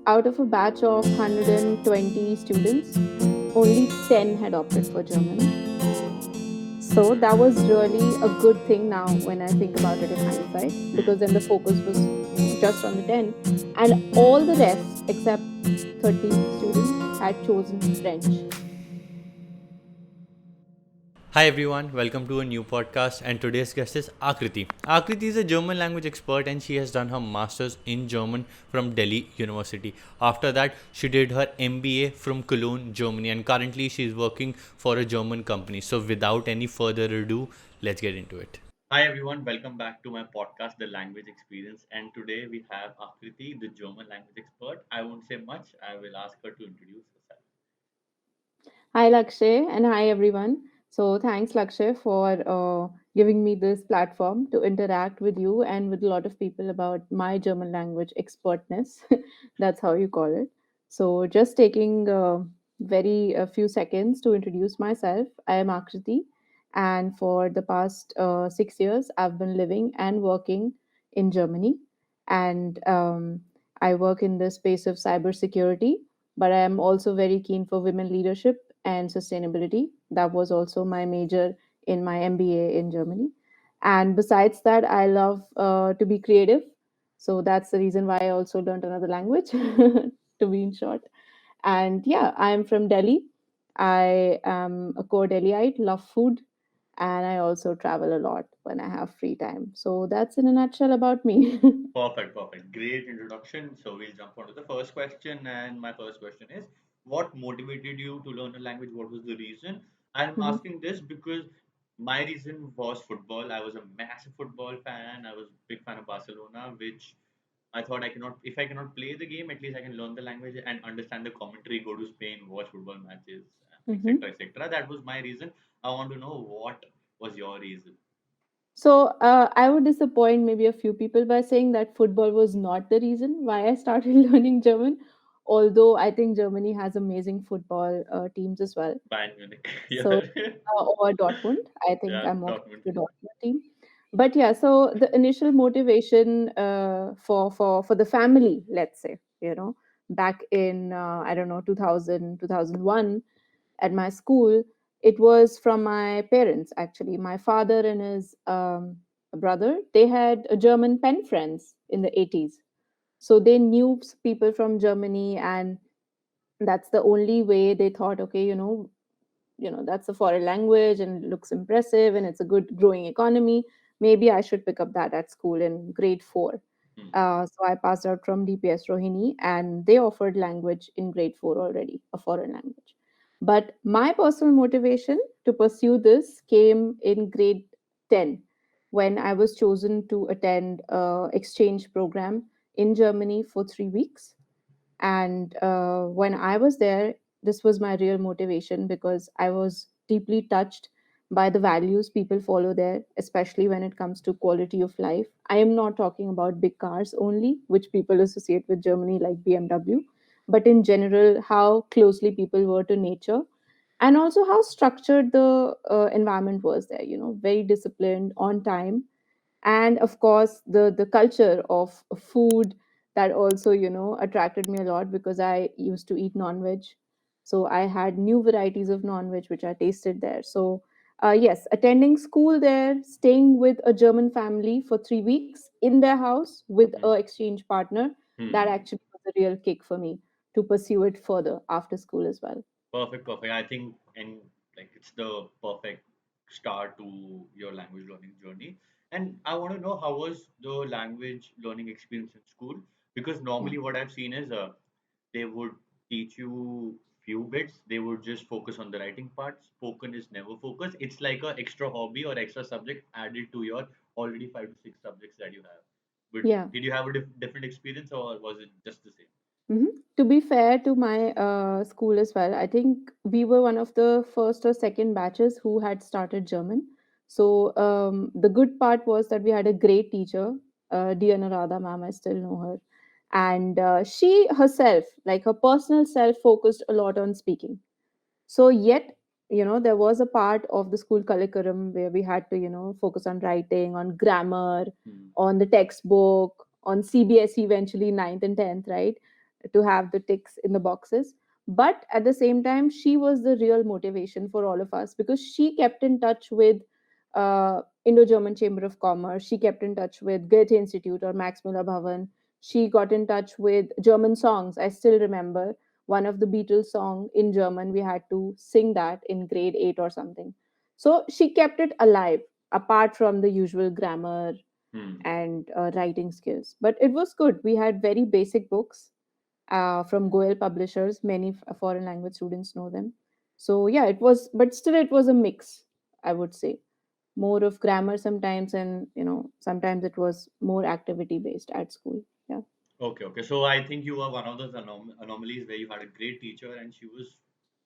out of a batch of 120 students, only 10 had opted for German. So that was really a good thing now when I think about it in hindsight, because then the focus was, just on the 10, and all the rest except 30 students had chosen French. Hi everyone, welcome to a new podcast, and today's guest is Aakriti. Aakriti is a German language expert and she has done her masters in German from Delhi University. After that, she did her MBA from Cologne, Germany, and currently she is working for a German company. So without any further ado, let's get into it. Hi everyone, welcome back to my podcast, The Language Experience. And today we have Aakriti, the German language expert. I won't say much, I will ask her to introduce herself. Hi, Lakshay, and hi, everyone. So, thanks, Lakshay, for giving me this platform to interact with you and with a lot of people about my German language expertness. That's how you call it. So, just taking very a few seconds to introduce myself. I am Akriti, and for the past 6 years, I've been living and working in Germany. And I work in the space of cybersecurity, but I am also very keen for women leadership and sustainability. That was also my major in my MBA in Germany. And besides that, I love to be creative. So that's the reason why I also learned another language, to be in short. And yeah, I'm from Delhi. I am a core Delhiite, love food, and I also travel a lot when I have free time. So that's in a nutshell about me. Perfect, perfect. Great introduction. So we'll jump on to the first question. And my first question is, what motivated you to learn a language? What was the reason? I'm Mhm. asking this because my reason was football. I was a massive football fan. I was a big fan of Barcelona, which I thought I cannot, if I cannot play the game, at least I can learn the language and understand the commentary, go to Spain, watch football matches, etc., Mhm. etc. That was my reason. I want to know what was your reason. So I would disappoint maybe a few people by saying that football was not the reason why I started learning German. Although I think Germany has amazing football teams as well. Bayern Munich. So, Yeah. or Dortmund. I think Yeah, I'm more Dortmund. close to Dortmund team. But yeah, so the initial motivation for the family, let's say, back in I don't know 2000 2001 at my school, it was from my parents actually. My father and his brother, they had a German pen friends in the 80s. So they knew people from Germany, and that's the only way they thought, okay, that's a foreign language and it looks impressive and it's a good growing economy. Maybe I should pick up that at school in grade 4. Hmm. So I passed out from DPS Rohini, and they offered language in grade 4 already, a foreign language. But my personal motivation to pursue this came in grade 10, when I was chosen to attend a exchange program in Germany for 3 weeks. And when I was there, this was my real motivation, because I was deeply touched by the values people follow there, especially when it comes to quality of life. I am not talking about big cars only, which people associate with Germany, like BMW, but in general, how closely people were to nature, and also how structured the environment was there, very disciplined, on time. And of course the culture of food, that also attracted me a lot, because I used to eat non-veg. So I had new varieties of non-veg which I tasted there. So yes, attending school there, staying with a German family for 3 weeks in their house with a exchange partner, that Hmm. actually was a real kick for me to pursue it further after school as well. Perfect, perfect. I think and like it's the perfect start to your language learning journey. And I want to know how was the language learning experience in school? Because Yeah. normally what I've seen is they would teach you few bits. They would just focus on the writing part. Spoken is never focused. It's like a extra hobby or extra subject added to your already 5 to 6 subjects that you have. But Yeah. did you have a different experience or was it just the same? Mhm. To be fair to my school as well, I think we were one of the first or second batches who had started German. So the good part was that we had a great teacher, dear Narada ma'am. I still know her, and she herself, like her personal self, focused a lot on speaking. So yet, there was a part of the school curriculum where we had to, focus on writing, on grammar, Hmm. on the textbook, on CBSE, eventually ninth and 10th, right? to have the ticks in the boxes. But at the same time, she was the real motivation for all of us because she kept in touch with Indo-German Chamber of Commerce. She kept in touch with Goethe Institute or Max Muller Bhavan. She got in touch with German songs. I still remember one of the Beatles song in German. We had to sing that in grade 8 or something. So she kept it alive, apart from the usual grammar Hmm. and writing skills. But it was good. We had very basic books from Goethe publishers. Many foreign language students know them. So yeah, it was, but still it was a mix, I would say. More of grammar sometimes, and sometimes it was more activity based at school. Yeah. Okay, okay. So I think you were one of those anomalies where you had a great teacher and she was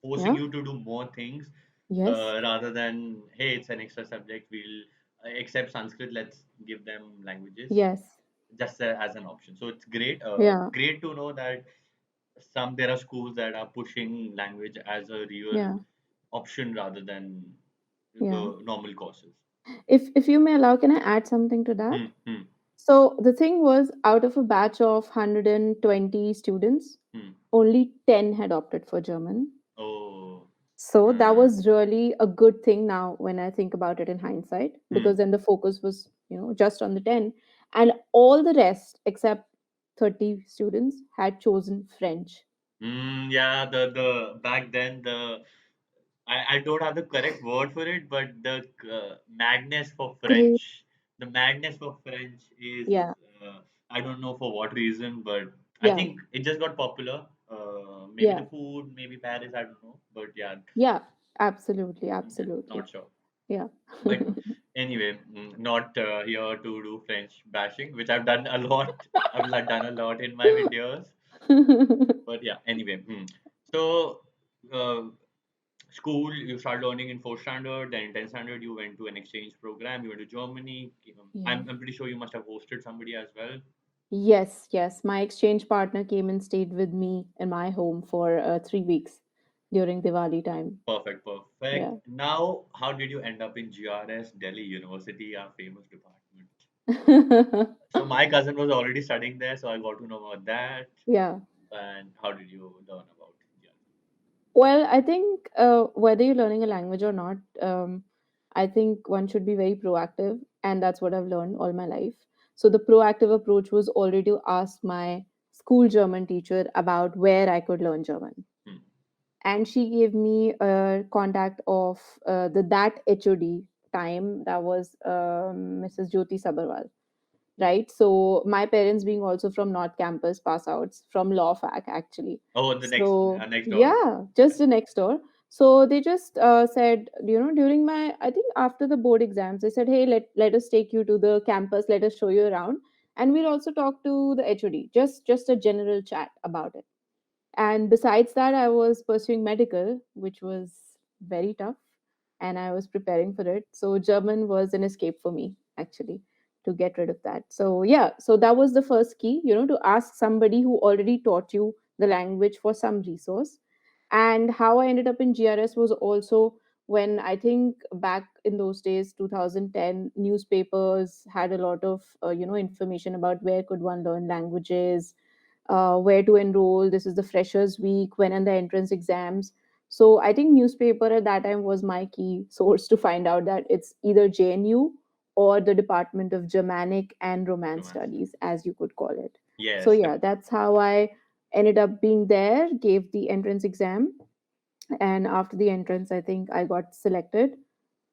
forcing Yeah. you to do more things Yes. rather than, hey, it's an extra subject. We'll accept Sanskrit. Let's give them languages Yes. just as an option. So it's great. Yeah. Great to know that there are schools that are pushing language as a real Yeah. option rather than Yeah. the normal courses. If you may allow, can I add something to that? Hmm, hmm, So the thing was, out of a batch of 120 students, hmm. only 10 had opted for German. Oh, So that hmm, was really a good thing now when I think about it in hindsight, hmm. because then the focus was, just on the 10. And all the rest, except 30 students, had chosen French. Yeah, the back then I don't have the correct word for it, but the madness for Great. the madness for French is Yeah. I don't know for what reason, but I Yeah. think it just got popular. Maybe the Yeah. food, maybe Paris, I don't know, but yeah, Yeah. Absolutely. yeah, not Absolutely. sure. Yeah. But anyway, not here to do French bashing, which I've done a lot. I've done a lot in my videos. But yeah, anyway. So, uh, school, you start learning in fourth standard, then in 10th standard, you went to an exchange program, you went to Germany. Yeah. I'm pretty sure you must have hosted somebody as well. Yes, yes. My exchange partner came and stayed with me in my home for 3 weeks during Diwali time. Perfect, Yeah. perfect. Now, how did you end up in GRS, Delhi University, our famous department? So, my cousin was already studying there, so I got to know about that. Yeah. And how did you learn about Well, I think whether you're learning a language or not, I think one should be very proactive, and that's what I've learned all my life. So the proactive approach was already to ask my school German teacher about where I could learn German, GRS? and she gave me a contact of the that HOD time, that was Mrs. Jyoti Sabharwal, right? So my parents being also from North Campus pass outs from Law Fac actually. Oh, the So next door. yeah, Yeah. just the next door. So they just said, during my, I think after the board exams, they said, hey, let us take you to the campus, let us show you around, and we'll also talk to the HOD, just a general chat about it. And besides that, I was pursuing medical, which was very tough, and I was preparing for it. So German was an escape for me, actually, to get rid of that. So yeah, so that was the first key, to ask somebody who already taught you the language for some resource. And how I ended up in GRS was also when, I think, back in those days, 2010, newspapers had a lot of information about where could one learn languages, where to enroll. This is the freshers week, when and the entrance exams. So I think newspaper at that time was my key source to find out that it's either JNU or the Department of Germanic and Romance Romance. Studies, as you could call it. So Yes. yeah, that's how I ended up being there, gave the entrance exam, and after the entrance, I think I got selected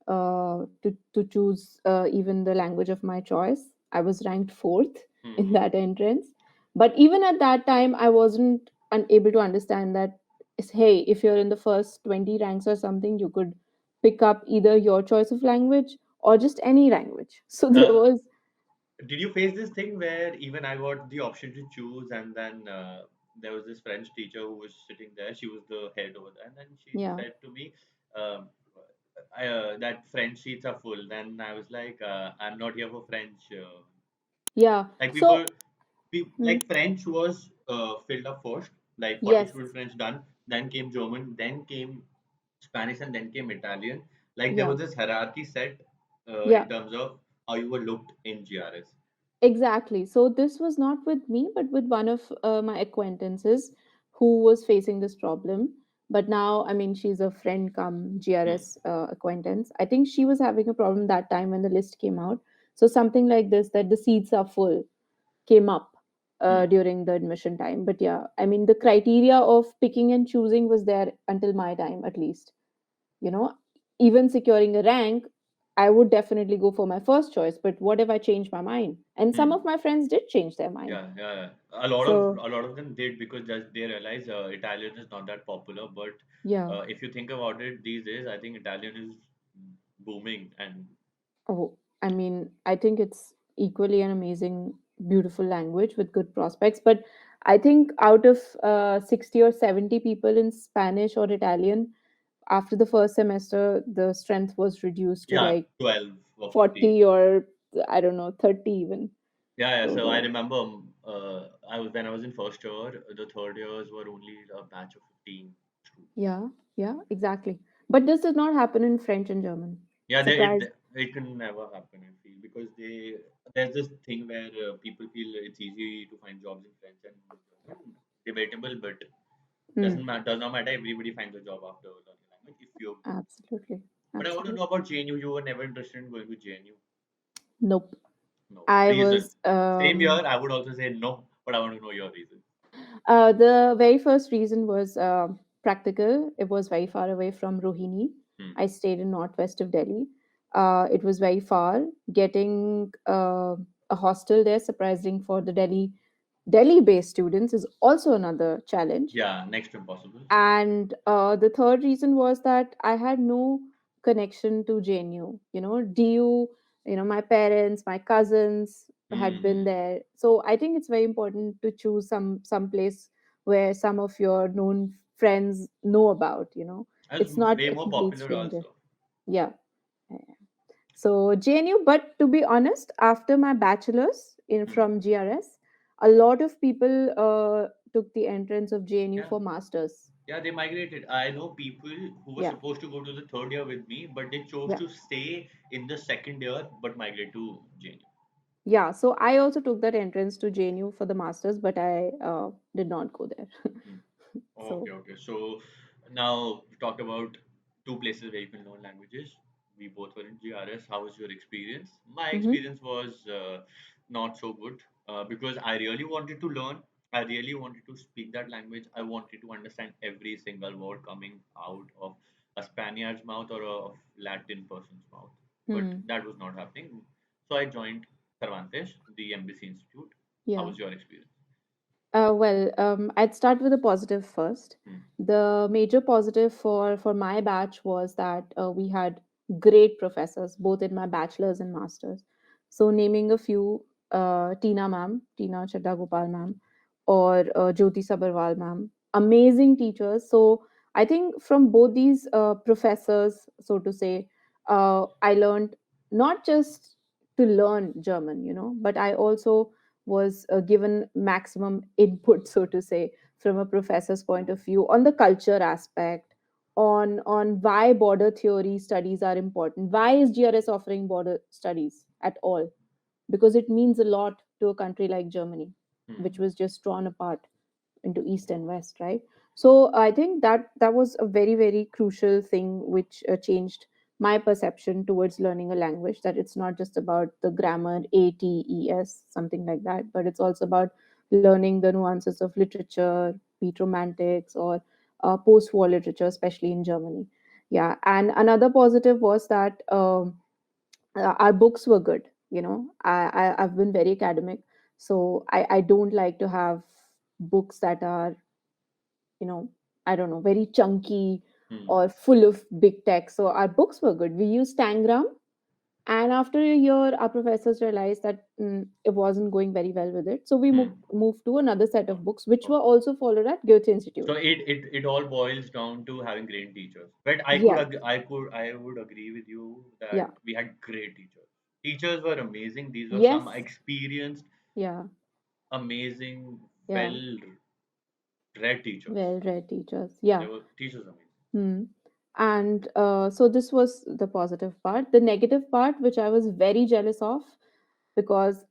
to choose even the language of my choice. I was ranked fourth in Hmm. that entrance, but even at that time, I wasn't unable to understand that. Hey, if you're in the first 20 ranks or something, you could pick up either your choice of language or just any language. So there Uh, was, did you face this thing where even I got the option to choose, and then there was this French teacher who was sitting there. She was the head over there, and then she yeah, said to me, um, "That French seats are full." Then I was like, "I'm not here for French." yeah. Like So hmm, like French was filled up first, like 40 yes, student French done. Then came German, then came Spanish, and then came Italian. Like there yeah, was this hierarchy set yeah. in terms of how you were looked in GRS. Exactly. So this was not with me, but with one of my acquaintances who was facing this problem. But now, I mean, she's a friend come Hmm. GRS acquaintance. I think she was having a problem that time when the list came out. So something like this, that the seats are full, came up Hmm. during the admission time. But yeah, I mean, the criteria of picking and choosing was there until my time, at least. You know, even securing a rank, I would definitely go for my first choice. But what if I change my mind? And some of Hmm. my friends did change their mind. Yeah, yeah, yeah. So, A lot of them did because just they realize Italian is not that popular. But yeah. if you think about it these days, I think Italian is booming. And Oh, I mean, I think it's equally an amazing, beautiful language with good prospects. But I think out of 60 or 70 people in Spanish or Italian, after the first semester, the strength was reduced to yeah, like 12 or 15. 40 or I don't know, 30 even. Yeah, yeah. So, So I yeah. remember I was when I was in first year, the third years were only a batch of 15 students. Yeah, yeah, exactly. But this does not happen in French and German. Yeah, Surprise. it can never happen, I feel, because there's this thing where people feel it's easy to find jobs in French and German. Debatable, but Mm, does not matter. Everybody finds a job after learning language if you're good. absolutely. But I want to know Absolutely. about JNU. You were never interested in going to JNU. Nope. No I reason. was Same here. I would also say no, but I want to know your reason. the very first reason was practical. It was very far away from Rohini. Hmm. I stayed in northwest of Delhi. It was very far. Getting a hostel there, surprising for the Delhi-based students, is also another challenge. Yeah, next to impossible. And the third reason was that I had no connection to JNU. You know, DU, my parents, my cousins had been Hmm. there. So I think it's very important to choose some place where some of your known friends know about, That's it's not way a more complete popular stranger. also. Yeah. Yeah. So JNU, but to be honest, after my bachelor's in Hmm. from GRS, a lot of people took the entrance of JNU Yeah. for masters. Yeah, they migrated. I know people who were Yeah. supposed to go to the third year with me, but they chose Yeah. to stay in the second year but migrate to JNU. Yeah, so I also took that entrance to JNU for the masters, but I did not go there. Hmm. So, Okay, okay. So now we talked about two places where you can learn languages. We both were in GRS. How was your experience? My mhm, experience was not so good because I really wanted to learn. I really wanted to speak that language. I wanted to understand every single word coming out of a Spaniard's mouth or a Latin person's mouth. But hmm, that was not happening. So I joined Cervantes, the Embassy Institute. How yeah. was your experience? I'd start with a positive first. Hmm. The major positive for my batch was that we had great professors, both in my bachelor's and master's. So, naming a few, Tina Chadda Gopal ma'am, or Jyoti Sabarwal ma'am, amazing teachers. So, I think from both these professors, so to say, I learned not just to learn German, but I also was given maximum input, so to say, from a professor's point of view on the culture aspect, on why border theory studies are important. Why is GRS offering border studies at all? Because it means a lot to a country like Germany, which Hmm. was just drawn apart into east and west, right? So I think that was a very, very crucial thing which changed my perception towards learning a language, that it's not just about the grammar ATES, something like that, but it's also about learning the nuances of literature, be it romantics or post-war literature, especially in Germany. Yeah, and another positive was that our books were good. I've been very academic, so I don't like to have books that are, you know I don't know, very chunky Hmm. or full of big text. So our books were good. We used Tangram, and after a year our professors realized that it wasn't going very well with it, so we Hmm. moved to another set Oh, of books which were okay. also followed at Goethe So Institute. it all boils down to having great teachers. But Yes. I would agree with you Yeah. that we had great teachers. Teachers were amazing. These were some Yes. experienced, Yeah. amazing, Yeah. well read teachers. Well read teachers. They Yeah. were teachers amazing. Hmm. And so this was the positive part. The negative part, which I was very jealous of, because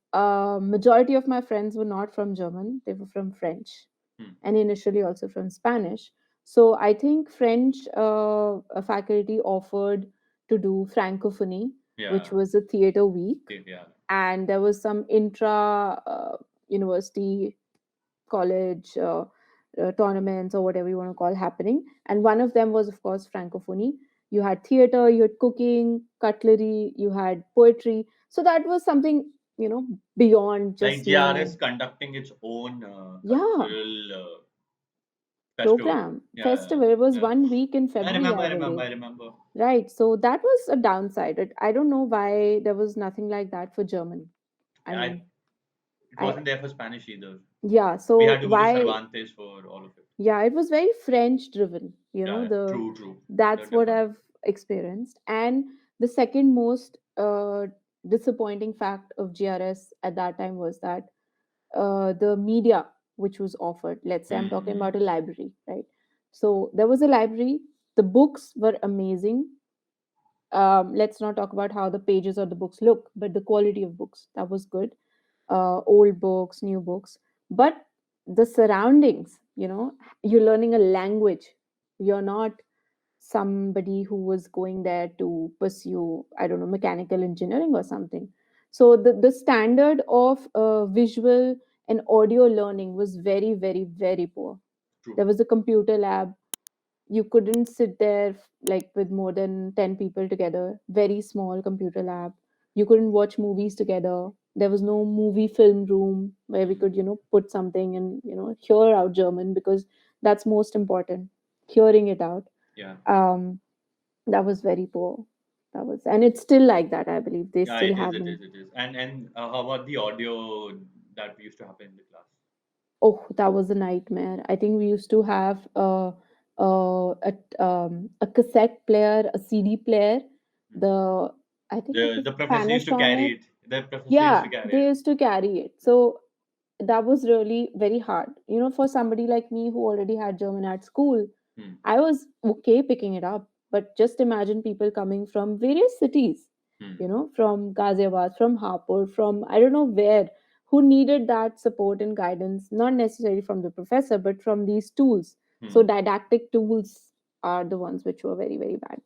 majority of my friends were not from German, they were from French, Hmm. and initially also from Spanish. So I think French faculty offered to do Francophony, which Yeah. was a theater week, Yeah. and there was some intra university college tournaments or whatever you want to call happening, and one of them was of course Francophony. You had theater, you had cooking, cutlery, you had poetry, so that was something, beyond Like just GRS learning. conducting its own Yeah, cultural festival. program Yeah. festival. It was Yeah. 1 week in I February, remember. I I remember. believe. I remember. Right, so that was a downside. I don't know why there was nothing like that for German. I I mean, It I wasn't there for Spanish either. yeah, We so had to go to why? Cervantes for all of it. Yeah, it was very French driven, Yeah, yeah. the True, true. that's what Definitely. I've experienced. And the second most disappointing fact of GRS at that time was that the media which was offered, let's say I'm talking Hmm. about a library, right? So there was a library, the books were amazing. Let's not talk about how the pages of the books look, but the quality of books, that was good. Old books, new books, but the surroundings, you're learning a language. You're not somebody who was going there to pursue, I don't know, mechanical engineering or something. So the standard of visual and audio learning was very, very, very poor. True. There was a computer lab. You couldn't sit there like with more than 10 people together, very small computer lab. You couldn't watch movies together. There was no movie film room where we could, put something and, hear out German, because that's most important, hearing it out. Yeah. um that was very poor. That was, and it's still like that, I believe they Yeah, still it is. It haven't. is. It is. And how about the audio that used to happen in the class? Oh, that was a nightmare. I think we used to have a cassette player, a CD player. Hmm. The I think it was The professor used to carry Panasonic. it. The professor used to Yeah, carry they it. used to carry it. So that was really very hard. For somebody like me who already had German at school, Hmm. I was okay picking it up. But just imagine people coming from various cities, Hmm. from Ghaziabad, from Hapur, from I don't know where, who needed that support and guidance, not necessarily from the professor, but from these tools. So, Hmm. didactic tools are the ones which were very, very bad.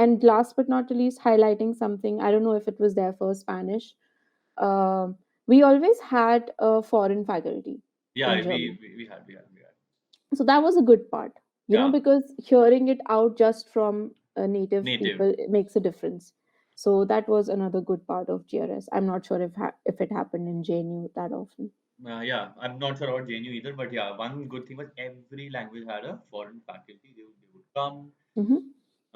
And last but not least, highlighting something, I don't know if it was there for Spanish. Um, we always had a foreign faculty Yeah, in German, we had. so that was a good part, Yeah, because hearing it out just from native native. people, it makes a difference. So that was another good part of GRS. I'm not sure if it happened in JNU that often. Yeah, I'm not sure about JNU either, but yeah, one good thing was every language had a foreign faculty. They would come, Hmm.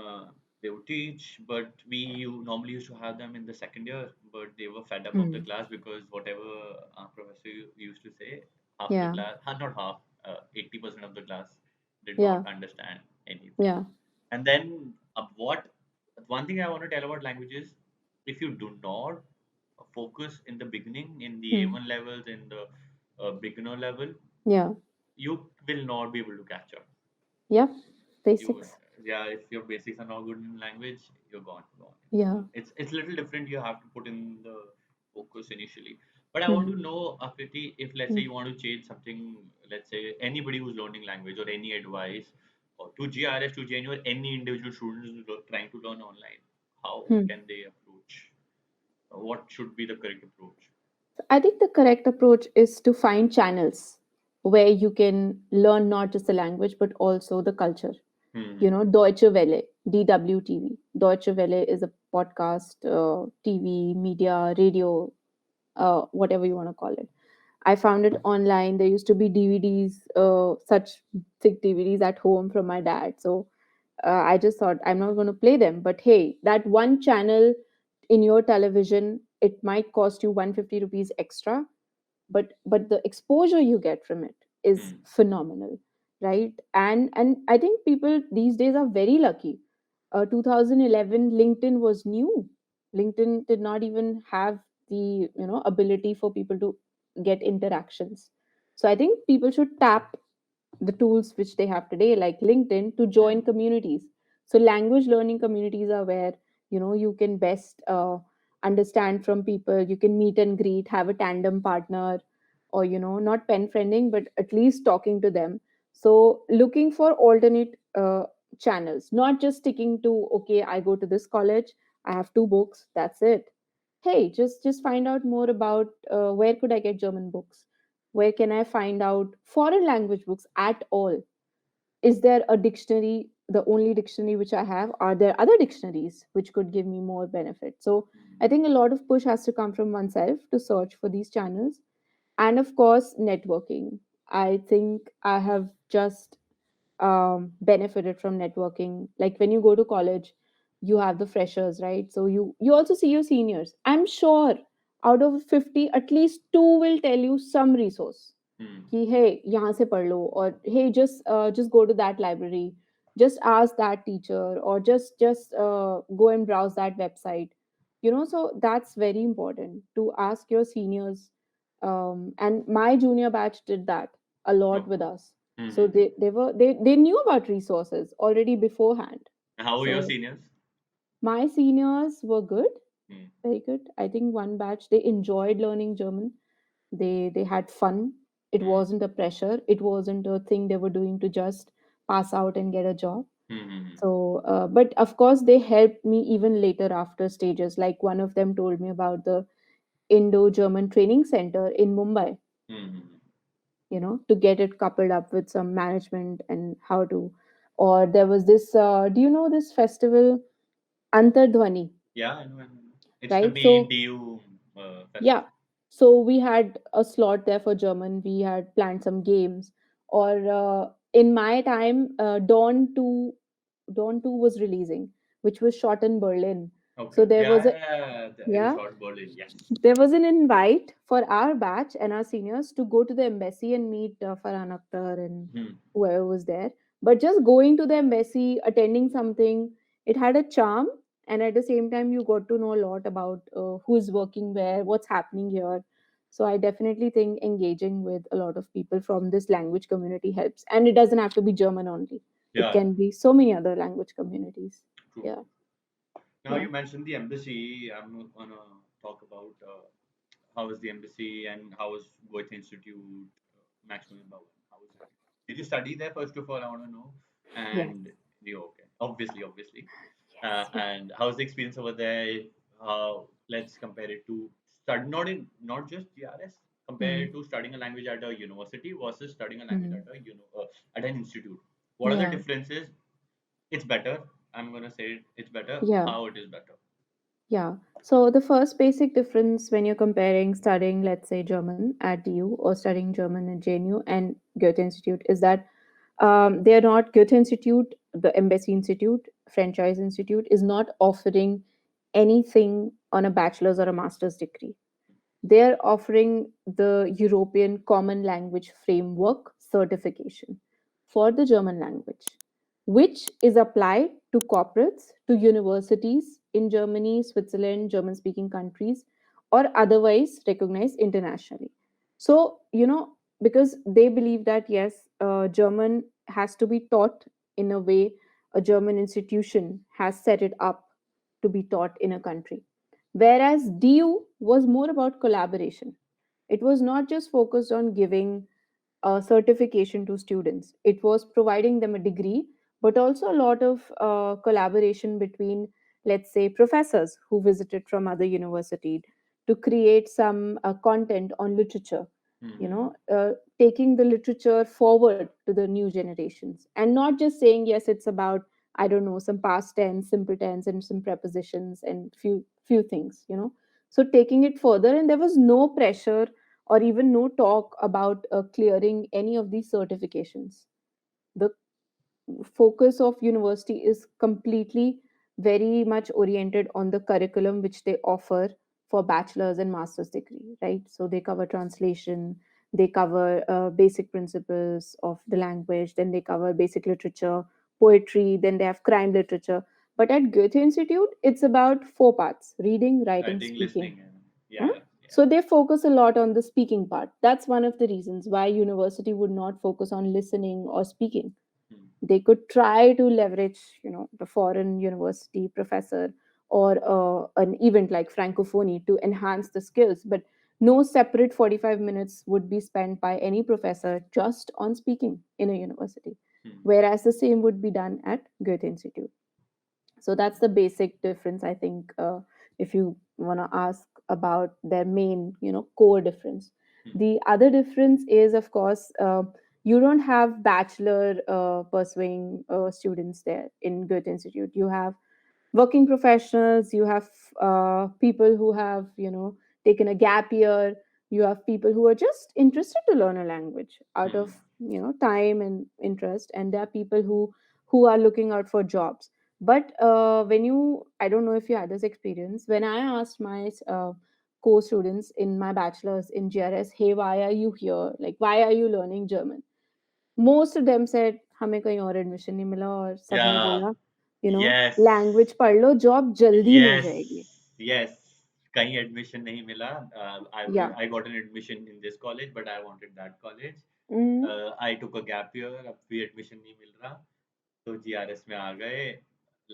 uh, they would teach, but normally used to have them in the second year, but they were fed up of the Hmm. class because whatever professor used to say, half the Yeah, class, not half, 80% of the class did yeah, not understand anything. yeah. And then what one thing I want to tell about languages, if you do not focus in the beginning, in the Hmm. A1 levels, in the beginner level, Yeah, you will not be able to catch up. yeah. You would, Basics. yeah, if your basics are not good in language, you're gone. Yeah. It's a little different. You have to put in the focus initially. But I want Hmm. to know, Akriti, if let's say Hmm. you want to change something, let's say anybody who's learning language or any advice or to GRS, to JNU, or any individual student who's trying to learn online, how Hmm. can they approach? What should be the correct approach? I think the correct approach is to find channels where you can learn not just the language but also the culture. Hmm. Deutsche Welle, DWTV. Deutsche Welle is a podcast, TV, media, radio, whatever you want to call it. I found it online. There used to be DVDs, such thick DVDs at home from my dad. So I just thought I'm not going to play them. But hey, that one channel in your television, it might cost you 150 rupees extra, but the exposure you get from it is Hmm. phenomenal, right? And I think people these days are very lucky. 2011 LinkedIn was new. LinkedIn did not even have the ability for people to get interactions. So I think people should tap the tools which they have today like LinkedIn to Hmm. join communities. So language learning communities are where you can best understand from people. You can meet and greet, have a tandem partner, or not pen friending, but at least talking to them. So looking for alternate channels, not just sticking to, okay, I go to this college, I have two books, that's it. Hey, just find out more about where could I get German books, where can I find out foreign language books at all. Is there a dictionary, the only dictionary which I have? Are there other dictionaries which could give me more benefit? So I think a lot of push has to come from oneself to search for these channels. And of course, networking. I think I have just benefited from networking. Like when you go to college, you have the freshers, right? So you also see your seniors. I'm sure out of 50, at least two will tell you some resource Hmm. कि hey यहाँ से पढ़ लो, or hey just go to that library, just ask that teacher, or just go and browse that website. So that's very important to ask your seniors. And my junior batch did that a lot with Okay. us. So Hmm. they knew about resources already beforehand. How were your So seniors? my seniors were good, Hmm. very good. I think one batch they enjoyed learning German. They had fun. It Hmm. wasn't a pressure. It wasn't a thing they were doing to just pass out and get a job. Hmm. So but of course they helped me even later after stages. Like one of them told me about the Indo German training center in Mumbai, Hmm. to get it coupled up with some management and how to. Or there was this, do you know this festival, Antardhwani, Yeah, I know. I know. It's the right? main So DU yeah. festival. So we had a slot there for German. We had planned some games. Or in my time, Dawn 2 was releasing, which was shot in Berlin. So Okay. there was Yeah, a, yeah, yeah. It was yeah, short Berlin. Yes. there was an invite for our batch and our seniors to go to the embassy and meet Farhan Akhtar and Hmm. whoever was there. But just going to the embassy, attending something, it had a charm. And at the same time, you got to know a lot about who is working where, what's happening here. So I definitely think engaging with a lot of people from this language community helps. And it doesn't have to be German only. It Yeah, can be so many other language communities. true, Yeah, true. Now yeah, you mentioned the embassy. I'm gonna talk about how was the embassy and how was Goethe Institute, maximum about how was it? Did you study there first of all? I want to know. yes, And you okay? Obviously, obviously. yes, yes. And how's the experience over there? How let's compare it to study not just GRS. Compare Mm, it to studying a language at a university versus studying a language mm. at an institute. What are the Yeah, differences? It's better. I'm gonna say it's better. yeah. How it is better? Yeah. So the first basic difference when you're comparing studying, let's say, German at DU or studying German at JNU and Goethe Institute is that they're not Goethe Institute, the Embassy Institute, Franchise Institute is not offering anything on a bachelor's or a master's degree. They're offering the European Common Language Framework certification for the German language, which is applied to corporates, to universities in Germany, Switzerland, German speaking countries, or otherwise recognized internationally. So, because they believe that, yes, German has to be taught in a way a German institution has set it up to be taught in a country. Whereas DU was more about collaboration. It was not just focused on giving a certification to students, it was providing them a degree, but also a lot of collaboration between, let's say, professors who visited from other universities to create some content on literature, Mm-hmm. taking the literature forward to the new generations and not just saying, yes, it's about, I don't know, some past tense, simple tense, and some prepositions and few things. So taking it further, and there was no pressure or even no talk about clearing any of these certifications. The focus of university is completely very much oriented on the curriculum which they offer for bachelor's and master's degree, right? So they cover translation, they cover basic principles of the language, then they cover basic literature, poetry, then they have crime literature. But at Goethe Institute, it's about four parts: reading, writing, Writing, speaking. listening, and Huh? yeah, yeah. So they focus a lot on the speaking part. That's one of the reasons why university would not focus on listening or speaking. Hmm. They could try to leverage the foreign university professor or an event like Francophonie to enhance the skills. But no separate 45 minutes would be spent by any professor just on speaking in a university, Hmm. whereas the same would be done at Goethe Institute. So that's the basic difference, I think, if you want to ask about their main, core difference. Hmm. The other difference is, of course, you don't have bachelor pursuing students there in Goethe Institute. You have working professionals, you have people who have taken a gap year, you have people who are just interested to learn a language out Hmm. of time and interest, and there are people who are looking out for jobs. But when you I don't know if you had this experience, when I asked my co-students in my bachelor's in GRS, hey, why are you here, like why are you learning German, most of them said हमें कहीं और admission नहीं मिला, और सबने Yeah. बोला Yes. Language पढ़ लो, job जल्दी मिल Yes. जाएगी. Yes. कहीं admission नहीं मिला. Yeah. I got an admission in this college, but I wanted that college. Mm, I took a gap year. अब भी admission नहीं मिल रहा. तो GRS में आ गए.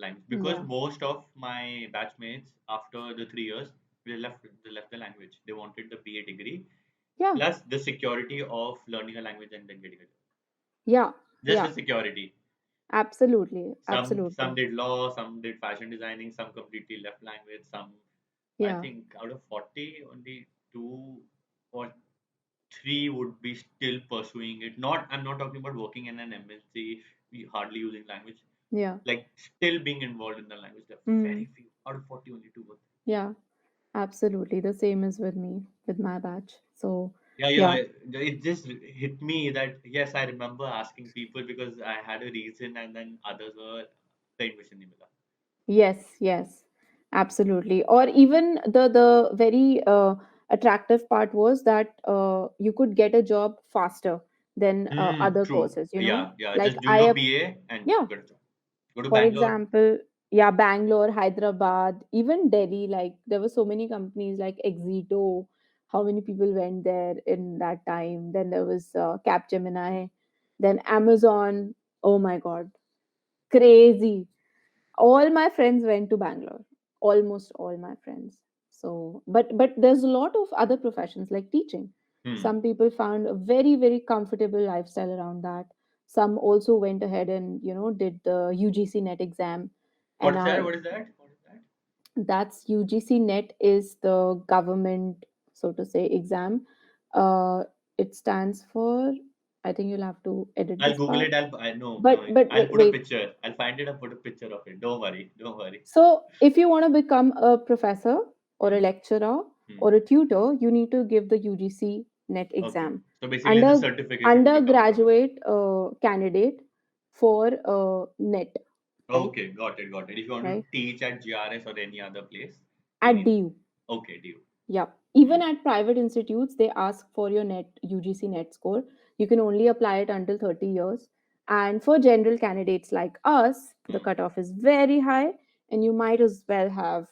Language, because yeah. most of my batchmates after the 3 years they left the language. They wanted the BA degree Yeah. plus the security of learning a language and then getting a job. Yeah. Just Yeah. the security. Absolutely. Some Absolutely. did law, some did fashion designing, some completely left language, some I Yeah. think out of 40, only two or three would be still pursuing it. Not I'm not talking about working in an MNC, we hardly using language. Yeah. Like still being involved in the language. There are Mm, very few. Out of 40, only two were. yeah. Absolutely. The same is with me, with my batch. So Yeah, yeah. yeah. It just hit me that yes, I remember asking people because I had a reason, and then others were the admission नहीं मिला. Yes. Yes. Absolutely. Or even the very attractive part was that you could get a job faster than other True. courses. Yeah, yeah. Like Just do I your have, BA and yeah. get a job. Go to For Bangalore. example, yeah, Bangalore, Hyderabad, even Delhi, like there were so many companies like Exito. How many people went there in that time? Then there was Capgemini, then Amazon. Oh my God, crazy. All my friends went to Bangalore, almost all my friends. So but there's a lot of other professions like teaching. Hmm. Some people found a very very comfortable lifestyle around that. Some also went ahead and did the UGC NET exam, and What's that? are What is that? What is that? that's UGC NET is the government, so to say, exam. It stands for, I think you'll have to edit I'll this Google part, it. I no, but no. but I'll wait, put a wait. picture. I'll find it and put a picture of it. Don't worry. Don't worry. So, if you want to become a professor or a Hmm. lecturer Hmm. or a tutor, you need to give the UGC NET Okay. exam. So basically, it's a Under certification to become a professor. undergraduate candidate for NET, right? Okay, got it, got it. If you want to Right? teach at GRS or any other place, you At need. DU. Okay, do you? Yeah. Even Hmm. at private institutes, they ask for your NET UGC NET score. You can only apply it until 30 years. And for general candidates like us, the Hmm. cutoff is very high, and you might as well have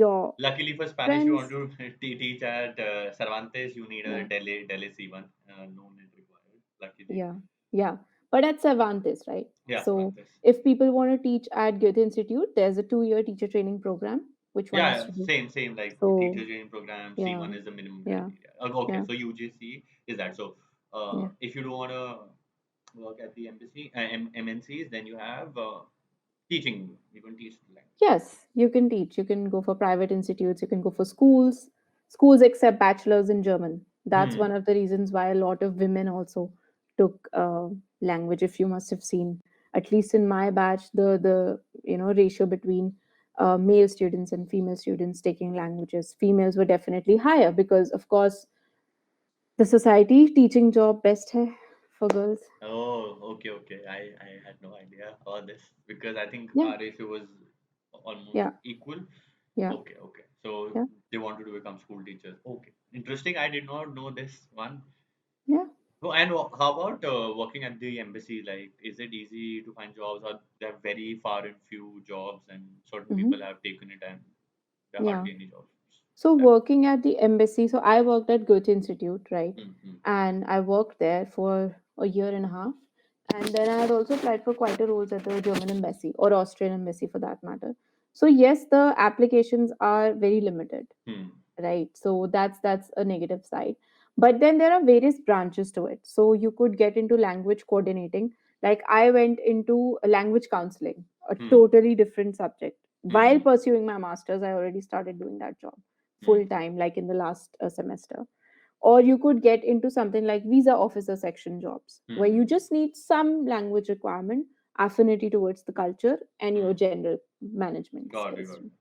your Luckily for Spanish, you want friends. to teach at Cervantes, you need a Yeah. Delhi C1. No need required. Luckily. Yeah, yeah. But at Cervantes, right? Yeah, So Cervantes. if people want to teach at Goethe Institute, there's a 2-year teacher training program which one has Yeah, to do. same like teacher So training program. yeah, C1 is the minimum yeah, criteria. Okay, yeah, so UGC is that. So yeah. if you don't want to work at the embassy, MNCs, then you have teaching. You can teach the language. Yes, you can teach. You can go for private institutes. You can go for schools. Schools accept bachelors in German. That's one Hmm. of the reasons why a lot of women also took language. If you must have seen, at least in my batch, the ratio between male students and female students taking languages, females were definitely higher because, of course, the society teaching job best hai for girls. Oh, okay. I had no idea about this because I think Yeah, our ratio was almost yeah, equal. yeah, Okay. So yeah, they wanted to become school teachers. Okay, interesting. I did not know this one. yeah. Oh, and how about working at the embassy? Like, is it easy to find jobs, or there are very far and few jobs, and certain people Hmm. have taken it, and there are Yeah. hardly any jobs So left? working at the embassy, so I worked at Goethe Institute, right? Mm-hmm. And I worked there for a year and a half. And then I had also applied for quite a roles at the German embassy or Austrian embassy for that matter. So yes, the applications are very limited, Hmm. right? So that's a negative side. But then there are various branches to it. So you could get into language coordinating. Like I went into language counseling, a Hmm. totally different subject. While Hmm. pursuing my masters, I already started doing that job full Hmm. time, like in the last semester. Or you could get into something like visa officer section jobs, where you Hmm. just need some language requirement, affinity towards the culture, and your Hmm. general management Got it. skills. Got it.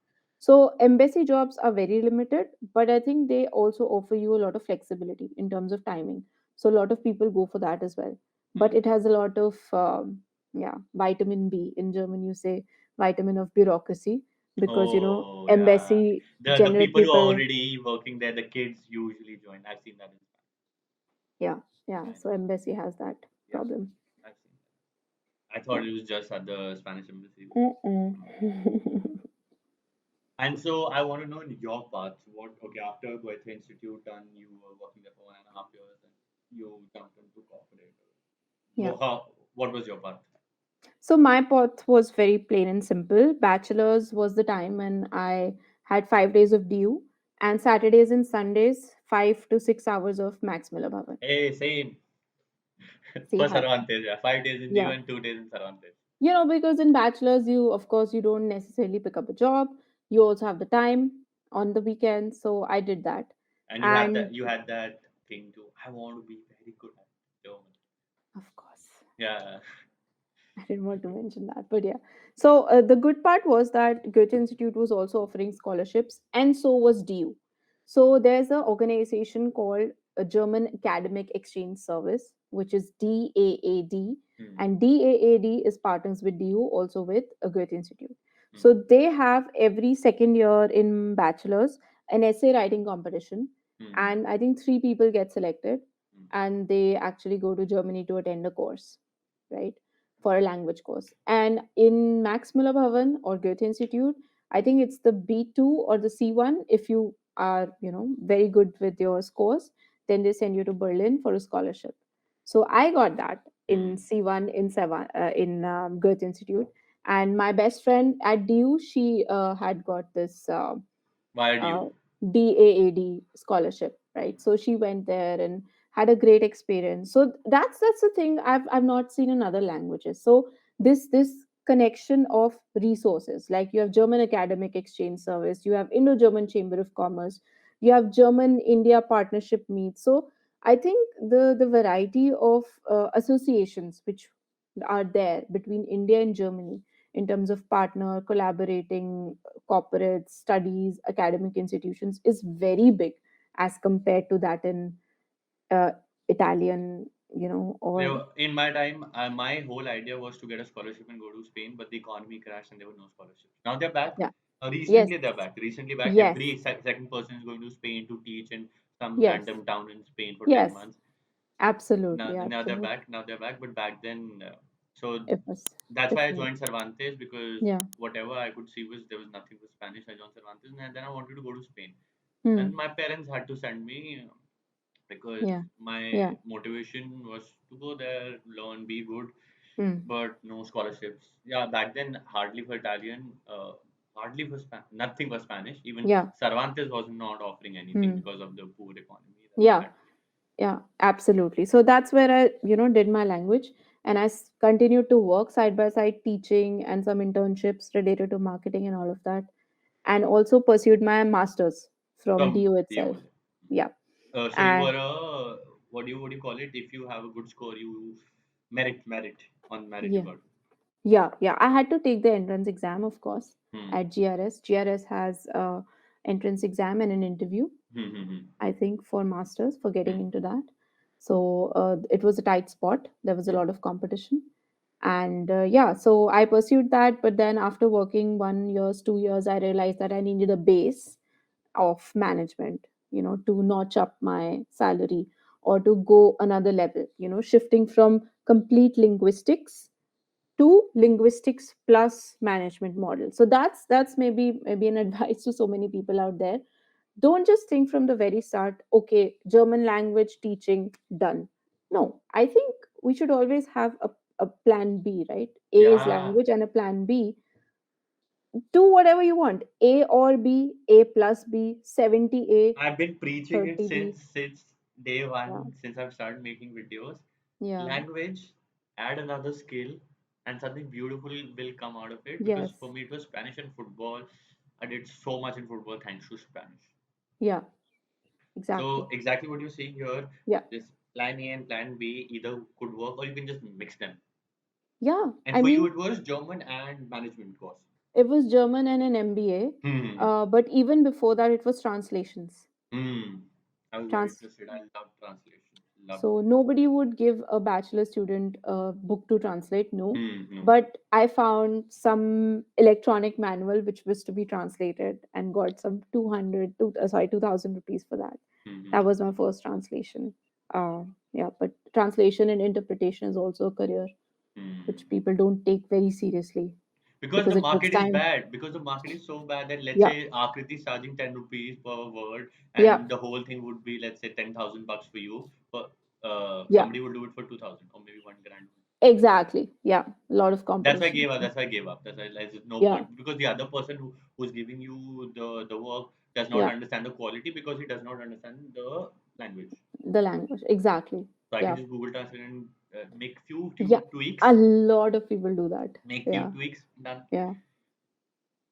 So embassy jobs are very limited, but I think they also offer you a lot of flexibility in terms of timing. So a lot of people go for that as well. But Hmm. it has a lot of yeah, vitamin B. In German, you say vitamin of bureaucracy, because Oh yeah. embassy The general people who are people. already working there, the kids usually join. I've seen that in Yeah, yeah. Spanish. So embassy has that Yeah, problem. I've seen that. I thought Yeah. it was just at the Spanish embassy. Mm-mm. And so I want to know in your path, what okay after Goethe Institute and you were working there for 1.5 years and you jumped into corporate. Yeah. What was your path? So my path was very plain and simple. Bachelor's was the time when I had 5 days of due, and Saturdays and Sundays 5 to 6 hours of Max Miller Bhavan. Hey, same. See For how fun. Cervantes, yeah. 5 days in due Yeah. and 2 days in Cervantes. Because in bachelor's, you of course you don't necessarily pick up a job. You also have the time on the weekends. So I did that, And and you had that thing too. I want to be very good at German. of course. Yeah. I didn't want to mention that, but yeah. So the good part was that Goethe Institute was also offering scholarships, and so was DU. So there's an organization called a German Academic Exchange Service, which is DAAD, Hmm. and DAAD is partners with DU, also with a Goethe Institute. So Hmm. they have every second year in bachelor's an essay writing competition, Hmm. and I think 3 people get selected, Hmm. and they actually go to Germany to attend a course, right? For a language course. And in Max Muller Bhavan or Goethe Institute, I think it's the B2 or the C1. If you are, very good with your scores, then they send you to Berlin for a scholarship. So I got that in Hmm. C1 in Goethe Institute. And my best friend at DU, she had got this Why did uh, you? DAAD scholarship, right? So she went there and had a great experience. So that's the thing I've not seen in other languages. So this connection of resources, like you have German Academic Exchange Service, you have Indo-German Chamber of Commerce, you have German India partnership meets. So I think the variety of associations which are there between India and Germany in terms of partner collaborating corporates, studies, academic institutions is very big as compared to that in uh, Italian, or In my time, my whole idea was to get a scholarship and go to Spain, but the economy crashed and there were no scholarships. Now they're back. yeah, yes, Recently they're back. Recently back. yes, Every second person is going to Spain to teach in some yes, random town in Spain for 10 yes, months. absolutely, Now they're absolutely. back. Now they're back. But back then, so It was that's why I different. joined Cervantes because Yeah. whatever I could see was there was nothing for Spanish. I joined Cervantes and then I wanted to go to Spain. And Hmm. my parents had to send me because Yeah. my Yeah. motivation was to go there, learn, be good, Hmm. but no scholarships. Yeah, back then hardly for Italian, hardly for nothing for Spanish. Even Yeah. Cervantes was not offering anything Hmm. because of the poor economy that they Yeah. had. Yeah, absolutely. So that's where I, did my language, and I continued to work side by side teaching and some internships related to marketing and all of that, and also pursued my masters from From DU the itself. only. Yeah. So you And were a what do you call it? If you have a good score, you merit on merit you yeah. got. Yeah, yeah. I had to take the entrance exam, of course, Hmm. at GRS. GRS has a entrance exam and an interview, Hmm. Hmm. Hmm. I think, for masters for getting Hmm. into that. So it was a tight spot. There was a Hmm. lot of competition, and yeah, so I pursued that. But then after working 1 years, 2 years, I realized that I needed a base of management, to notch up my salary or to go another level. Shifting from complete linguistics to linguistics plus management model. So that's maybe an advice to so many people out there. Don't just think from the very start, okay, German language teaching done. No, I think we should always have a plan B, right? A is Yeah. language and a plan B. Do whatever you want. A or B, A plus B, 70A, I've been preaching it 30B. since day Yeah. one, since I've started making videos. Yeah. Language, add another skill, and something beautiful will come out of it. Because Yes. for me, it was Spanish and football. I did so much in football thanks to Spanish. Yeah. So Exactly. exactly what you're saying here, Yeah. this plan A and plan B either could work or you can just mix them. Yeah. And I for you, mean, it was German and management course. it was German and an MBA. Hmm. But even before that, it was translations. Hmm. I was very Trans. interested. I love translation. Loved So it. nobody would give a bachelor student a book to translate, no. No. But I found some electronic manual which was to be translated and got some 2,000 rupees for that. That Hmm. was my first translation. Yeah, but translation and interpretation is also a career which Hmm. people don't take very seriously Because because the it takes market is time. bad. Because the market is so bad that let's Yeah, say Aakriti is charging 10 rupees per word, yeah, and the whole thing would be let's say 10,000 bucks for you. But yeah, somebody would do it for 2,000 or maybe 1 grand. exactly. Yeah, a lot of That's why I competition. gave up. So, That's why I gave up. That's why there's no yeah, point because the other person who's giving you the work does not yeah, understand the quality because he does not understand the language. the language. Exactly. So I can Yeah. just Google Translate and make few Yeah, a tweaks, lot of people do that. make few Yeah, tweaks, done. yeah,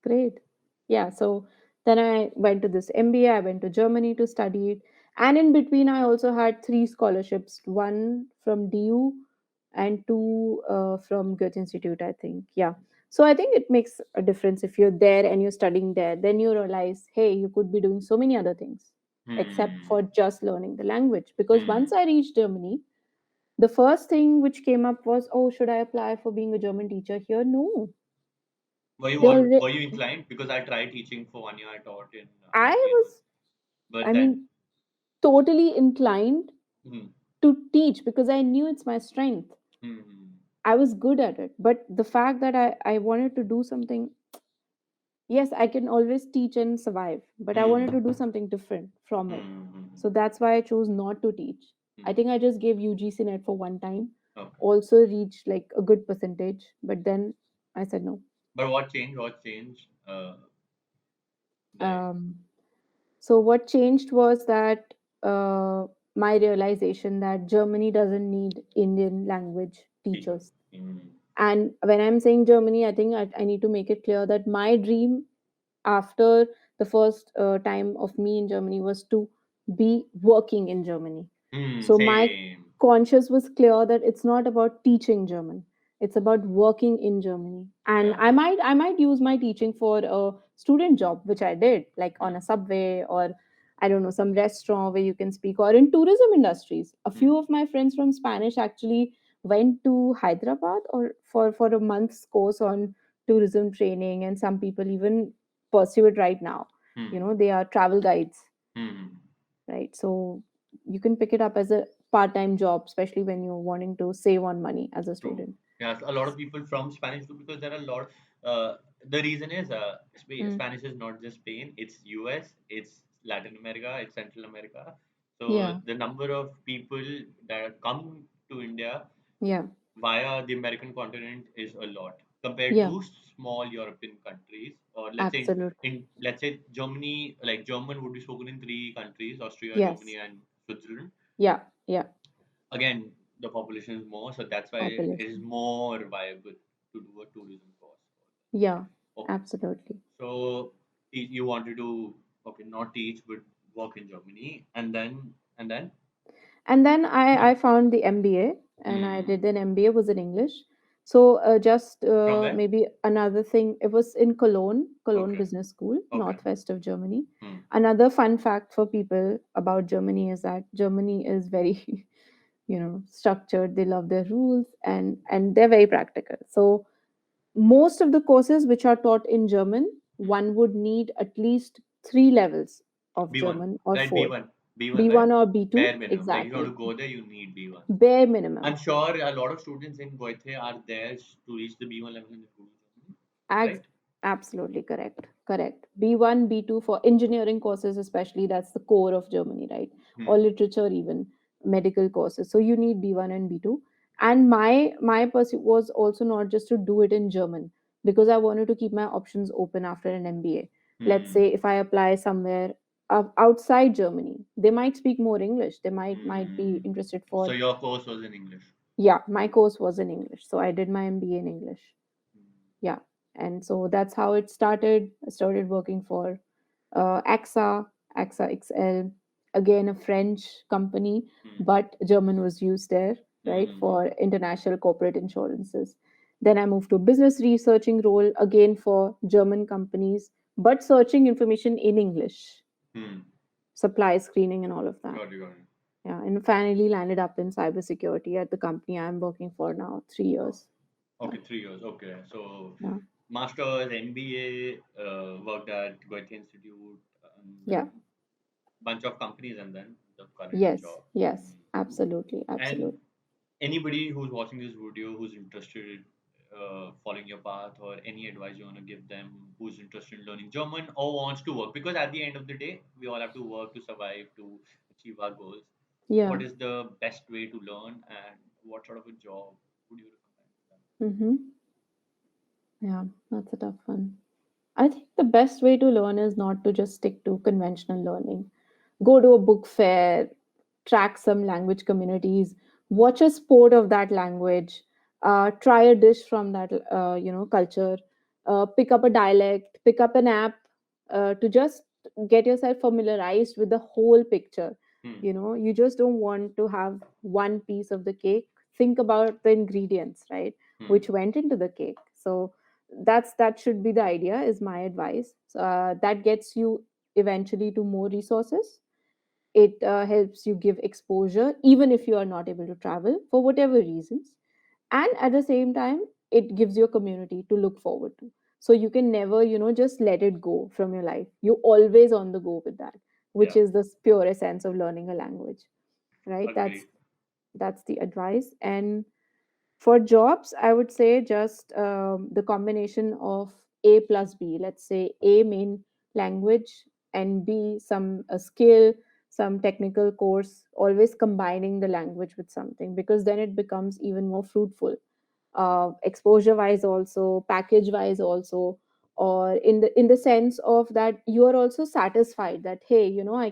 great. Yeah, so then I went to this MBA, I went to Germany to study it. And in between, I also had three scholarships, one from DU and two from Goethe Institute, I think. Yeah. So I think it makes a difference if you're there and you're studying there. Then you realize, hey, you could be doing so many other things except for Hmm. just learning the language. Because once Hmm. I reached Germany, the first thing which came up was, oh, should I apply for being a German teacher here? No. They Were already, you inclined? Because I tried teaching for 1 year. I taught in I UK, was, but I then mean, totally inclined hmm, to teach because I knew it's my strength. hmm, I was good at it. But the fact that I wanted to do something, yes, I can always teach and survive, but I wanted to hmm, do something different from it. hmm, So that's why I chose not to teach. I hmm. think I just gave UGC NET for one time, Okay. also reached like a good percentage, but then I said no. But what changed? What changed? There. Um, So what changed was that my realization that Germany doesn't need Indian language People. teachers. Hmm. And when I'm saying Germany, I think I need to make it clear that my dream after the first time of me in Germany was to be working in Germany. Hmm. So my Same. conscience was clear that it's not about teaching German. It's about working in Germany. And Yeah. I might use my teaching for a student job, which I did, like on Yeah. a subway or I don't know, some restaurant where you can speak, or in tourism industries. A Hmm. few of my friends from Spanish actually went to Hyderabad or for a month's course on tourism training, and some people even pursue it right now. Hmm. They are travel guides, Hmm. right? So you can pick it up as a part-time job, especially when you're wanting to save on money as a True. student. Yes, a lot of people from Spanish too because there are a lot. The reason is Mm. Spanish is not just Spain. It's US. It's Latin America. It's Central America. So Yeah, the number of people that come to India yeah, via the American continent is a lot compared yeah, to small European countries, or let's say absolutely. let's say Germany, like German would be spoken in three countries: Austria, Germany, Yes, and Switzerland. yeah, yeah, Again, the population is more, so that's why it is population. more viable to do a tourism course. Yeah, Okay, absolutely. so you wanted to okay not teach but work in Germany, and then And then I found the MBA, and I hmm, did an MBA was in English. So just from where? maybe another thing, it was in Cologne Okay, Business School, okay. northwest of Germany. Hmm. Another fun fact for people about Germany is that Germany is very structured. They love their rules, and they're very practical. So most of the courses which are taught in German, Hmm. one would need at least three levels of B1, German or right? four. B1, B1, right? B1 or B2, Bare minimum. Like if you want to exactly. go there, you need B1. Bare I'm minimum. sure a lot of students in Goethe are there to reach the B1 level in the school, Ag- right? Absolutely correct. Correct. B1, B2 for engineering courses, especially, that's the core of Germany, right? Or Hmm. literature, even medical courses. So you need B1 and B2. And my pursuit was also not just to do it in German. because I wanted to keep my options open after an MBA. Let's say if I apply somewhere outside Germany, they might speak more English. They might be interested So for. your course was in English. Yeah, my course was in English, so I did my MBA in English. Yeah, and so that's how it started. I started working for AXA, AXA XL, again a French company, but German was used there, right, for international corporate insurances. Then I moved to business researching role again for German companies, but searching information in English, Hmm. supply screening and all of that. Got it. Yeah, and finally landed up in cybersecurity at the company I'm working for now, 3 years. Okay, 3 years. Okay, so Yeah, master's, MBA, worked at Goethe Institute, and yeah, then bunch of companies, and then the current yes, job. yes, absolutely, And absolutely. anybody who's watching this video who's interested following your path, or any advice you want to give them, who's interested in learning German or wants to work, because at the end of the day we all have to work to survive, to achieve our goals. Yeah. What is the best way to learn, and what sort of a job would you recommend to them? Mm-hmm. Yeah, that's a tough one. I think the best way to learn is not to just stick to conventional learning. Go to a book fair, track some language communities, watch a sport of that language, try a dish from that culture, pick up a dialect, pick up an app to just get yourself familiarized with the whole picture. Hmm. You just don't want to have one piece of the cake. Think about the ingredients, right? Hmm. Which went into the cake. So that should be the idea, is my advice. That gets you eventually to more resources. It helps you give exposure even if you are not able to travel for whatever reasons, and at the same time it gives you a community to look forward to, so you can never just let it go from your life. You're always on the go with that, which Yeah. is the pure essence of learning a language, right? that's Agree. that's the advice. And for jobs, I would say just the combination of A plus B. Let's say A, main language, and B, some a skill, some technical course, always combining the language with something, because then it becomes even more fruitful, exposure wise also, package wise also, or in the sense of that you are also satisfied that, hey, I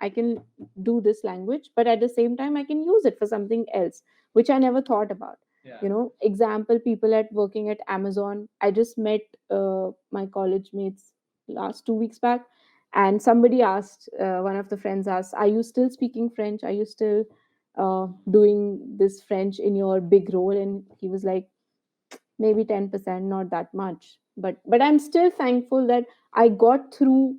can do this language, but at the same time I can use it for something else which I never thought about. Yeah. Example, people at working at Amazon. I just met my college mates last 2 weeks back, and somebody asked, one of the friends asked, are you still speaking French? Are you still doing this French in your big role? And he was like, maybe 10%, not that much. But I'm still thankful that I got through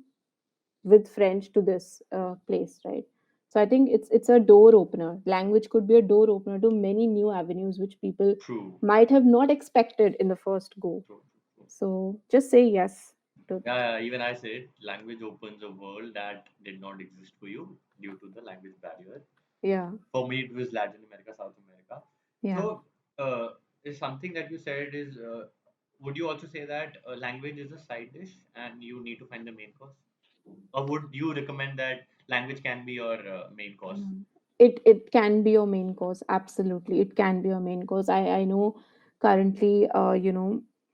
with French to this place, right? So I think it's a door opener. Language could be a door opener to many new avenues which people True. might have not expected in the first go. True. True. So just say yes to that. Yeah, even I said language opens a world that did not exist for you due to the language barrier. Yeah, For me, it was Latin America, South America. yeah. So, is something that you said is, would you also say that language is a side dish and you need to find the main course? Or would you recommend that language can be your main course? Mm. It can be your main course. Absolutely, it can be your main course. I know currently,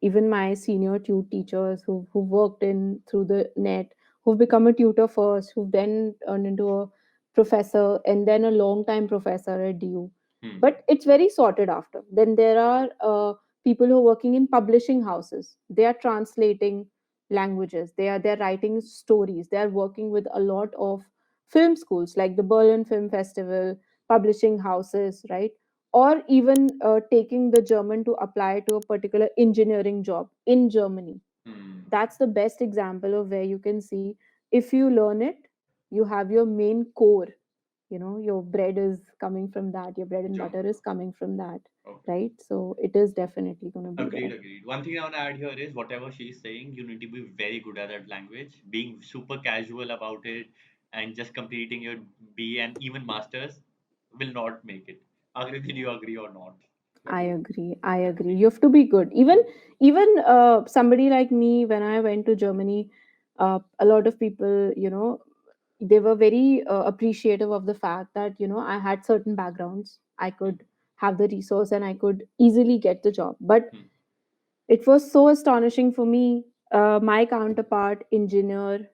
even my senior teachers who worked in through the net, who've become a tutor first, who've then turned into a professor, and then a long time professor at DU. Hmm. But it's very sorted after. Then there are people who are working in publishing houses. They are translating languages. They're writing stories. They are working with a lot of film schools like the Berlin Film Festival, publishing houses, right? Or even taking the German to apply to a particular engineering job in Germany. Hmm. That's the best example of where you can see, if you learn it, you have your main core. Your bread is coming from that, your bread and German. butter is coming from that, Okay. right? So it is definitely going to be Agreed, there. agreed. One thing I want to add here is whatever she's saying, you need to be very good at that language. Being super casual about it and just completing your B and even masters will not make it. Agree, do you agree or not? I agree. You have to be good. Even somebody like me, when I went to Germany, a lot of people, they were very appreciative of the fact that I had certain backgrounds. I Hmm. could have the resource and I could easily get the job. But Hmm. It was so astonishing for me. My counterpart, engineer,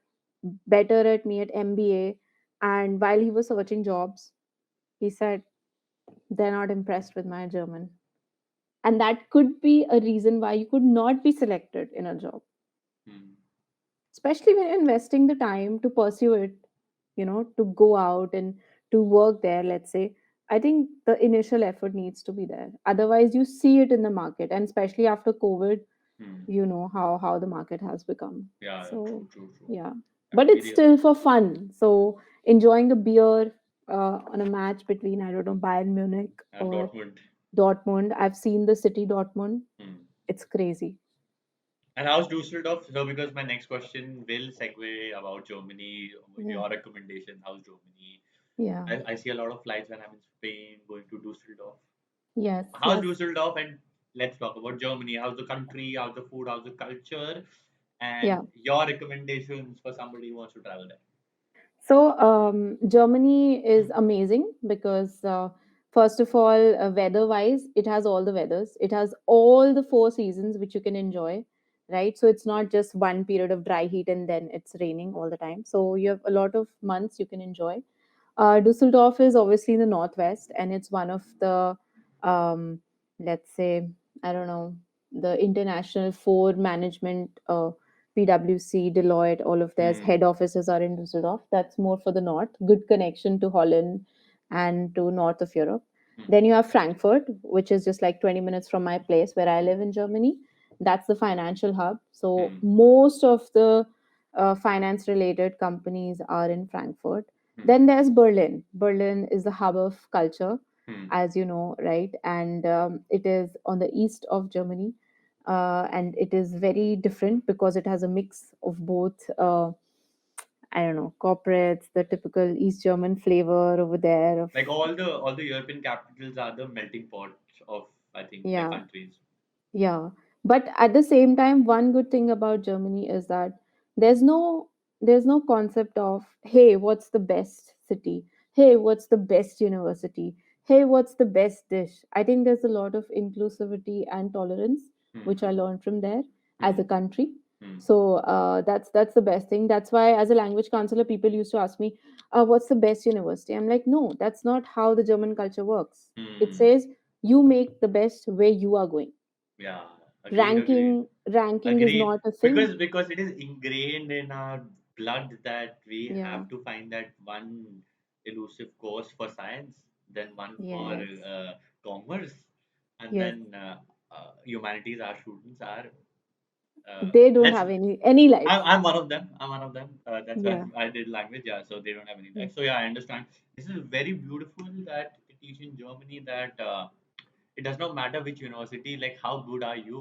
better at me at MBA, and while he was searching jobs, he said they're not impressed with my German. And that could be a reason why you could not be selected in a job, Hmm. especially when you're investing the time to pursue it, to go out and to work there, let's say. I think the initial effort needs to be there. Otherwise, you see it in the market, and especially after COVID, Hmm. you know how the market has become. Yeah, So, true, true, true. yeah. I But it's completely agree. still for fun. So, enjoying a beer on a match between, I don't know, Bayern Munich And or Dortmund. Dortmund. I've seen the city Dortmund. Hmm. It's crazy. And how's Dusseldorf? So, because my next question will segue about Germany, Yeah. your recommendation. How's Germany? Yeah. I see a lot of flights when I'm in Spain going to Dusseldorf. Yes. How's Yes. Dusseldorf? And let's talk about Germany. How's the country? How's the food? How's the culture? Yeah. And your recommendations for somebody who wants to travel there. So, Germany is amazing because, first of all, weather wise, it has all the weathers. It has all the four seasons which you can enjoy, right? So, it's not just one period of dry heat and then it's raining all the time. So, you have a lot of months you can enjoy. Dusseldorf is obviously in the northwest, and it's one of the, um, let's say, I don't know, the international four management, PwC, Deloitte, all of their Hmm. head offices are in Dusseldorf. That's more for the north, good connection to Holland and to north of Europe. Hmm. Then you have Frankfurt, which is just like 20 minutes from my place where I live in Germany. That's the financial hub. So Hmm. most of the finance related companies are in Frankfurt. Hmm. Then there's Berlin. Berlin is the hub of culture, Hmm. as you know, right? And it is on the east of Germany. And it is very different because it has a mix of both, I don't know, corporates, the typical East German flavor over there. Of Like all the European capitals are the melting pot of, I think, like yeah, countries. yeah, but at the same time, one good thing about Germany is that there's no there's no concept of, hey, what's the best city? Hey, what's the best university? Hey, what's the best dish? I think there's a lot of inclusivity and tolerance, Hmm. which I learned from there as Hmm. a country. Hmm. So that's the best thing. That's why, as a language counselor, people used to ask me, "What's the best university?" I'm like, no, that's not how the German culture works. It Hmm. says you make the best where you are going. Yeah, agreed, agreed. Ranking is Agreed. not a thing. Because it is ingrained in our blood that we Yeah. have to find that one elusive course for science, then one for Yes. commerce, and Yes. then humanities. Our students are They don't let's. have any life. I'm one of them. I'm one of them. That's why Yeah. I did language. Yeah, so they don't have any Yeah. life. So yeah, I understand. This is very beautiful that it is in Germany that. It does not matter which university, like how good are you,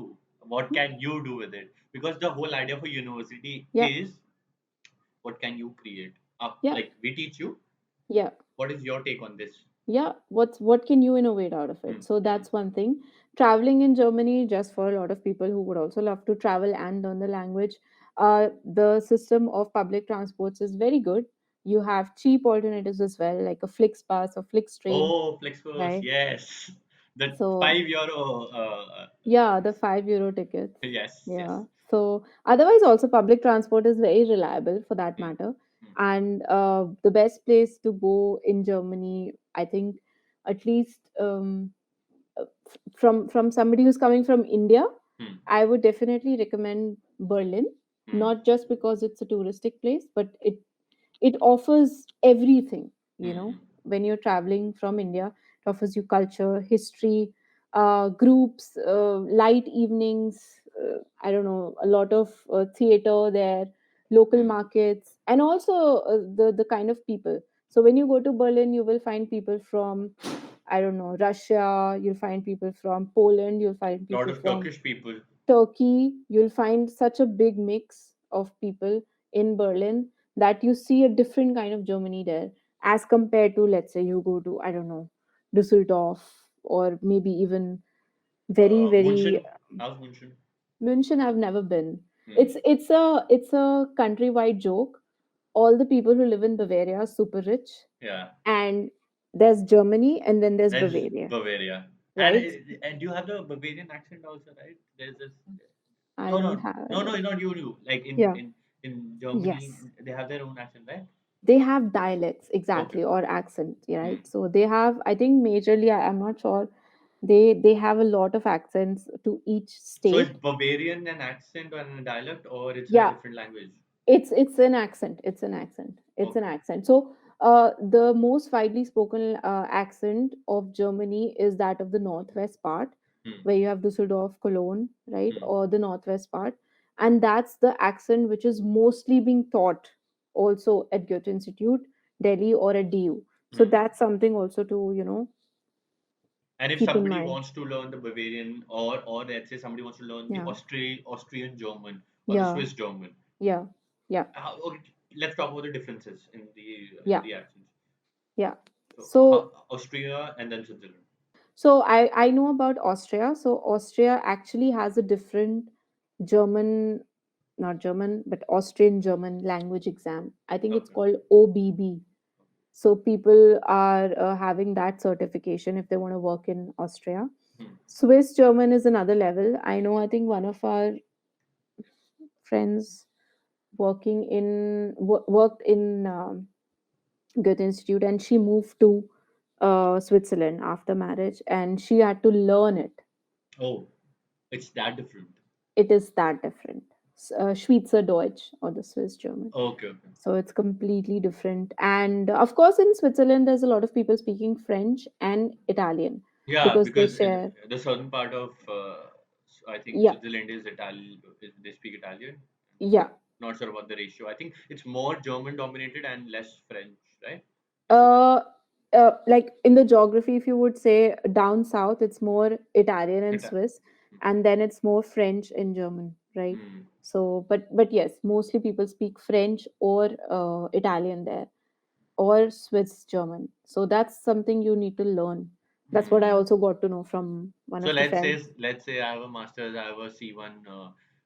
what can you do with it, because the whole idea for university Yeah. is what can you create. Yeah. Like we teach you, Yeah. what is your take on this? Yeah. What can you innovate out of Hmm, it? So hmm. that's one thing. Traveling in Germany, just for a lot of people who would also love to travel and learn the language, the system of public transports is very good. You have cheap alternatives as well, like a Flixbus or Flixtrain, Oh, Flexforce, right? yes. The So 5 euro yeah, the €5 tickets. yes, yes. Yeah. So otherwise, also public transport is very reliable for that Hmm, matter. hmm, And the best place to go in Germany, I think, at least from somebody who's coming from India, hmm, I would definitely recommend Berlin. hmm, Not just because it's a touristic place, but it offers everything. hmm, hmm. When you're traveling from India, it offers you culture, history, groups, light evenings, I don't know, a lot of theater there, local Hmm. markets, and also the kind of people. So when you go to Berlin, you will find people from, I don't know, Russia, you'll find people from Poland, you'll find Lot people of from Turkish people. Turkey. You'll find such a big mix of people in Berlin that you see a different kind of Germany there as compared to, let's say, you go to, I don't know, Dusseldorf, or maybe even very, very Munchen. How's Munchen? München. I've never been. Hmm. It's a countrywide joke. All the people who live in Bavaria are super rich, Yeah. and there's Germany, and then there's There's Bavaria, Bavaria. And right? and you have the Bavarian accent also, right? There's this. I No, don't no, have no, it. no, not you. You like Yeah. in Germany, Yes. they have their own accent, right? They have dialects, Okay. exactly, or accent, Hmm. right? So they have, I think majorly, I'm not sure, they have a lot of accents to each So is state. Bavarian an accent or a dialect, or it's a Yeah, different language? it's an accent, it's an Okay. accent. So the most widely spoken accent of Germany is that of the northwest part, Hmm. where you have Düsseldorf, Cologne, right, Hmm. or the northwest part, and that's the accent which is mostly being taught also at Goethe Institute, Delhi, or at DU. So Hmm. that's something also to And if keep in somebody mind. wants to learn the Bavarian, or let's say somebody wants to learn the Yeah, Austrian German or the yeah, Swiss German, yeah, yeah, okay, let's talk about the differences in yeah, the accents. yeah. So So Austria and then Switzerland. So I know about Austria. So Austria actually has a different German, not German, but Austrian German language exam. I think it's Okay. called OBB. So people are having that certification if they want to work in Austria. Hmm. Swiss German is another level. I know. I think one of our friends worked in Goethe Institute, and she moved to Switzerland after marriage, and she had to learn it. Oh, it's that different. It is that different. Schweizerdeutsch or the Swiss German. Okay, okay. So it's completely different. And of course, in Switzerland, there's a lot of people speaking French and Italian Yeah, because they because share. the southern part of I think Yeah, Switzerland is Italian. They speak Italian. yeah. Not sure about the ratio. I think it's more German dominated and less French, right? In Switzerland. Uh, like in the geography, if you would say down south, it's more Italian and Swiss, and then it's more French and German, right? Hmm. So, but yes, mostly people speak French or Italian there, or Swiss German. So that's something you need to learn. That's what I Hmm. also got to know from one So of the friends. let's say I have a master's, I have a C1.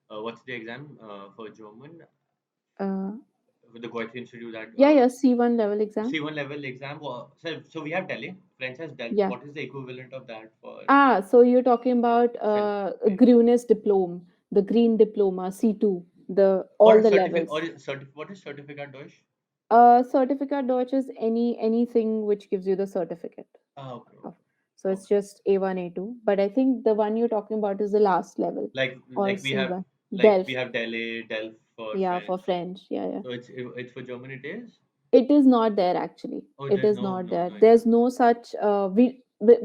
What's the exam for German? Uh, With the Goethe Institute, that yeah, yeah, C1 level exam. C1 level exam. So we have Delhi. French has Delhi. Yeah. What is the equivalent of that for So you're talking about cert- Grunes diploma, the green diploma, C2, the all or the certificate levels. what is certificate Deutsch? Certificate Deutsch is anything which gives you the certificate Okay, of. okay, So it's okay. just A1, A2. But I think the one you're talking about is the last level, or C1. Like we Delft. have Delhi for Yeah, for French. French. Yeah, yeah. So it's for German. It is. It is not there actually. Oh, It there's is not there. no There's exam. no such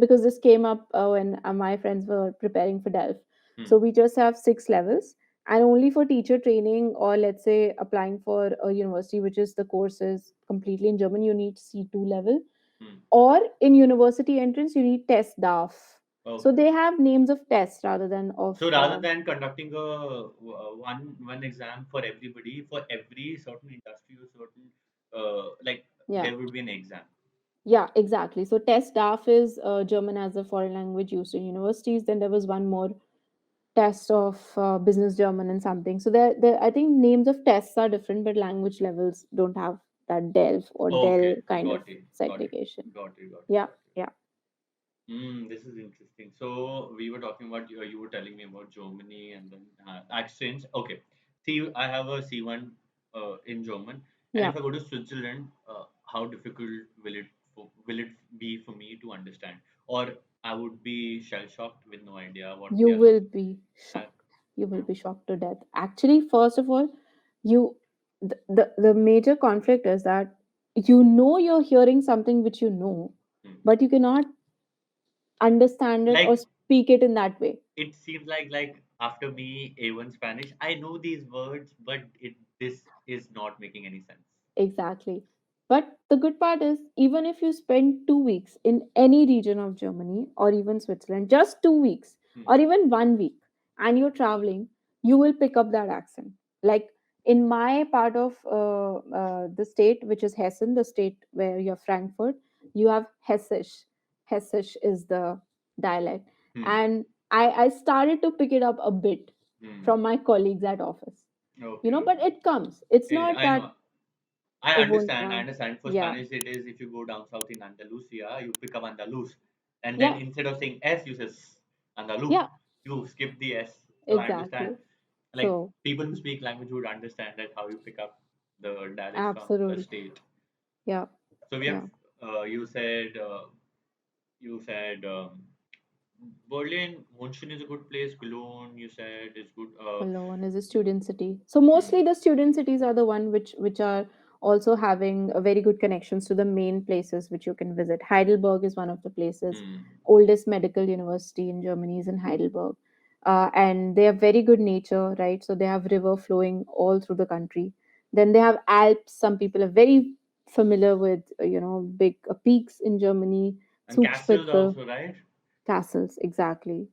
because this came up when my friends were preparing for Delph. Hmm. So we just have six levels, and only for teacher training, or let's say applying for a university, which is the course is completely in German, you need C2 level, Hmm. or in university entrance you need test DAF. So Okay. they have names of tests rather than of So rather than conducting a one exam for everybody for every certain industry or certain like yeah. there would be an exam. Yeah, exactly. So test DAF is German as a foreign language used in universities. Then there was one more test of business German and something. So there, I think names of tests are different, but language levels don't have that DELF or DEL Okay, kind of got it, got it, segregation. got it, got it, Yeah, got it. yeah, This is interesting. So we were talking about you were telling me about Germany and then accents. Okay, see, I have a C1 in German, and yeah. if I go to Switzerland, how difficult will it be for me to understand, or I would be shell shocked with no idea what You they are will listening. be Uh, shocked. You will uh, be shocked to death. Actually, first of all, you the major conflict is that you know you're hearing something which you know, hmm. but you cannot understand it or Like speak it in that way. it seems like after me A1 Spanish, I know these words, but it this is not making any sense. Exactly. But the good part is, even if you spend 2 weeks in any region of Germany or even Switzerland, just 2 weeks Hmm. or even 1 week, and you're traveling, you will pick up that accent. Like in my part of the state, which is Hessen, the state where you have Frankfurt, you have Hessisch. Hessisch is the dialect. Hmm. And I started to pick it up a bit Hmm. from my colleagues at office. Okay, But okay. it comes. It's not I that know. I it won't understand. I come. understand. For Yeah, Spanish, it is if you go down south in Andalusia, you pick up Andalus. And then Yeah, instead of saying S, you say S. And the look, yeah, you skip the S. So I understand. exactly. Like So, people who speak language would understand that how you pick up the dialects from a absolutely. state. Yeah, So we have yeah. you said Berlin, München is a good place. Cologne, you said is good. Cologne is a student city. So Hmm, mostly the student cities are the one which are also having a very good connections to the main places which you can visit. Heidelberg is one of the places. hmm, Oldest medical university in Germany is in Heidelberg. And they have very good nature, right? So they have river flowing all through the country. Then they have Alps. Some people are very familiar with big peaks in Germany, and castles Zugspitze. also, right? Castles, exactly.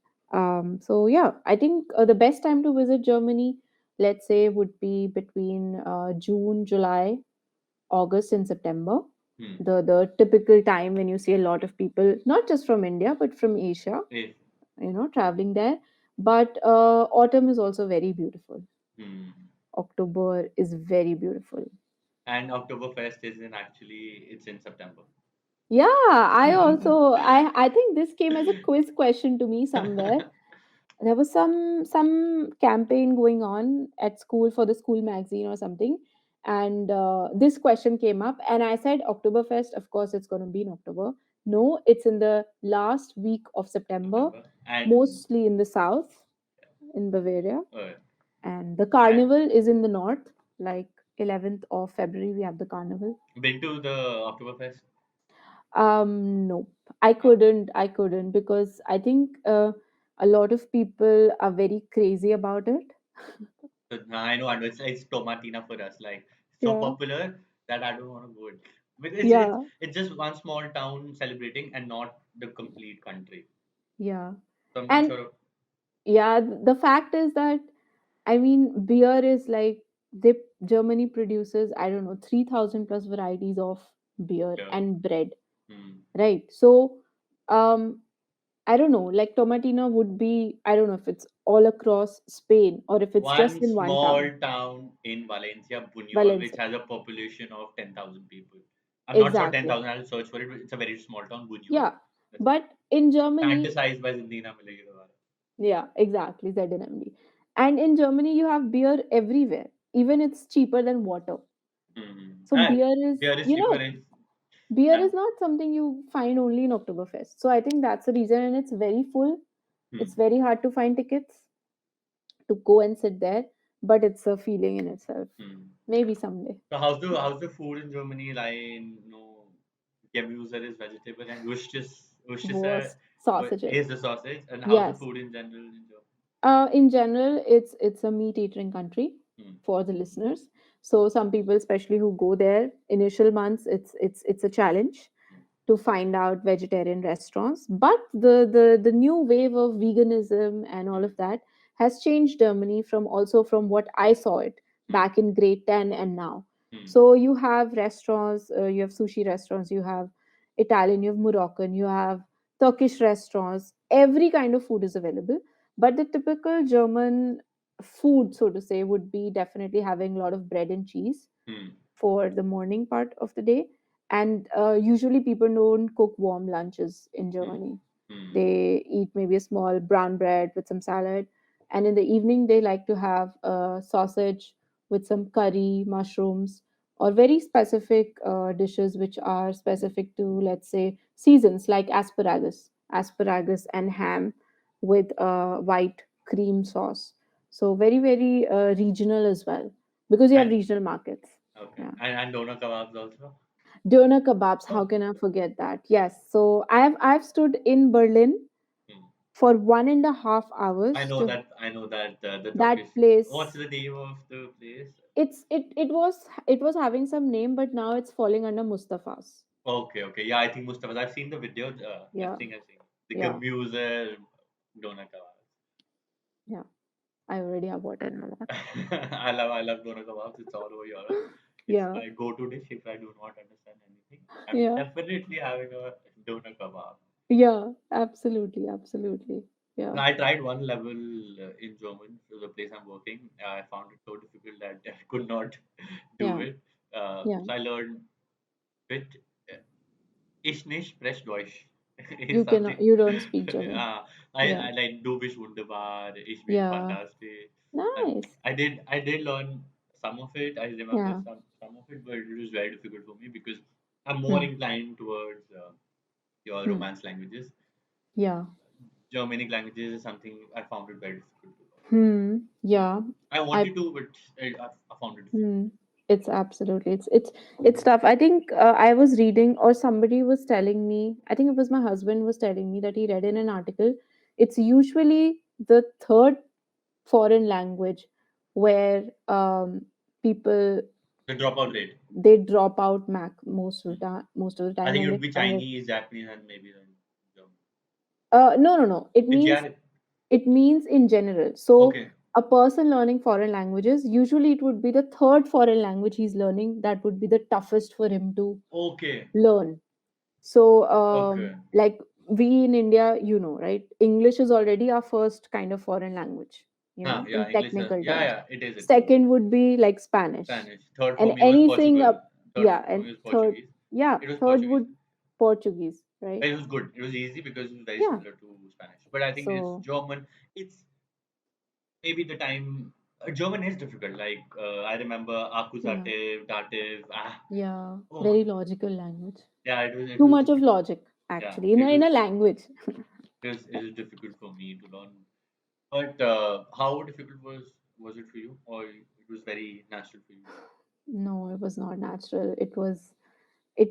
So yeah, I think the best time to visit Germany, let's say, would be between June, July, August, and September. Hmm. The typical time when you see a lot of people, not just from India but from Asia, Yes. traveling there. But autumn is also very beautiful. Hmm. October is very beautiful. And Oktoberfest is in actually it's in September. Yeah, I think this came as a quiz question to me somewhere. There was some campaign going on at school for the school magazine or something, and this question came up, and I said Oktoberfest. Of course, it's going to be in October. No, it's in the last week of September, September and mostly in the south, in Bavaria, uh, and the I carnival is in the north. Like 11th of February, we have the carnival. been to the Oktoberfest. Nope. I couldn't because I think a lot of people are very crazy about it. So now I know it's Tomatina for us. Like so Yeah. popular that I don't want to go it. Because Yeah. it's just one small town celebrating and not the complete country. Yeah. So I'm not And sure of yeah, the fact is that I mean beer is like they Germany produces, I don't know, 3000 plus varieties of beer the and bread, hmm. right? So um I don't know, like Tomatina would be, I don't know if it's all across Spain or if it's just One in one small town. town in Valencia, Buñol, which Valencia. has a population of 10,000 people. I'm not sure Exactly. 10,000, I'll search for it. But it's a very small town, Buñol. Yeah. That's it. But in Germany, Fantasized by Zindina Milegi Dobaरा. yeah, exactly, ZNMD. And in Germany, you have beer everywhere. Even it's cheaper than water. Hmm. So And beer is, beer is cheaper. beer Yeah. is not something you find only in Oktoberfest. So I think that's the reason, and it's very full. Hmm. It's very hard to find tickets to go and sit there, but it's a feeling in itself. Hmm. Maybe someday. So how's the food in Germany? Like, Gemüse is vegetable and Was sausages. is the sausage. And how's the Yes. food in general in Germany? In general, it's a meat eating country Hmm. for the listeners. So some people, especially who go there initial months, it's a challenge Hmm. to find out vegetarian restaurants. But the new wave of veganism and all Hmm. of that has changed Germany from what I saw it Hmm. back in grade 10 and now. Hmm. So you have restaurants, you have sushi restaurants, you have Italian, you have Moroccan, you have Turkish restaurants. Every kind of food is available, but the typical German food, so to say, would be definitely having a lot of bread and cheese Hmm. for the morning part of the day. And usually people don't cook warm lunches in Hmm. Germany. Hmm. They eat maybe a small brown bread with some salad. And in the evening, they like to have a sausage with some curry, mushrooms, or very specific dishes which are specific to, let's say, seasons like asparagus and ham with white cream sauce. So very, very regional as well because you have And regional markets. okay. Yeah. And doner kebabs also. Doner kebabs, how Oh. can I forget that? Yes. So I've stood in Berlin Hmm. for 1.5 hours to I know that the Turkish. that What's place. the name of the place? It was having some name, but now it's falling under Mustafa's. Okay, okay. Yeah, I think Mustafa. I've seen the video. Yeah, I've seen the yeah, Gemüse doner kebabs. yeah. I already have water in my mouth. I love doner kebabs. It's all over Europe. It's Yeah, my go-to dish if I do not understand anything. I'm yeah, definitely having a doner kebab. yeah. Absolutely, absolutely. Yeah, And I tried one level in German. So the place I'm working, I found it so difficult that I could not do yeah, it. yeah. So I learned bit. Ich nicht spreche Deutsch. is something. You don't speak German. uh, Yeah. I like du bist wunderbar, ich bin Yeah. fantastisch. Nice. I did learn some of it. I remember Yeah. some of it, but it was very difficult for me because I'm more Hmm. inclined towards your Hmm. Romance languages. Yeah. Germanic languages is something I found it very difficult to learn. Hmm. Yeah. I I wanted to, but I found it difficult. hmm. It's absolutely it's tough. I think I was reading or somebody was telling me. I think it was my husband was telling me that he read in an article. It's usually the third foreign language where people The dropout rate. they drop out Hmm. most of the I time think it and they would be find it. Chinese, Japanese, and maybe then German. No. It means in general. So Okay. a person learning foreign languages, usually it would be the third foreign language he's learning that would be the toughest for him to Okay. learn. So Okay. like we in India, right? English is already our first kind of foreign language, Yeah, in English. technical Yeah, terms. yeah, it is. It is. Second would be like Spanish. Spanish. Third for And me was anything Portugal. up, Third yeah, for and me was third, Portuguese. yeah, It was third Portuguese. would Portuguese, right? It was good. It was easy because it was very Yeah. similar to Spanish. But I think it's So, German. It's maybe the time. German is difficult. Like I remember yeah, accusative, dative. yeah, Oh, very logical language. yeah. It was. It Too was much of difficult. logic, Yeah, actually, in a language. it was difficult for me to learn. But how difficult was it for you, or it was very natural for you? No, it was not natural. It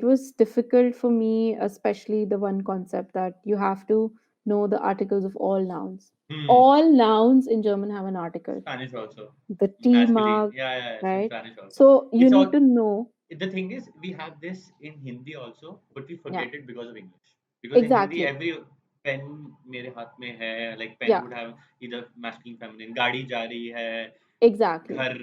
was difficult for me, especially the one concept that you have to know the articles of all nouns. Hmm. All nouns in German have an article, Spanish also. the T Masculine. mark, Yeah, yeah, yeah. In right? Spanish also. So you It's need all to know. the thing is we have this in Hindi also, but we Yeah, forget it because of English. Because in Hindi, exactly. every pen मेरे हाथ में है, like pen Yeah, would have either masculine, feminine. गाड़ी जा रही है, exactly. घर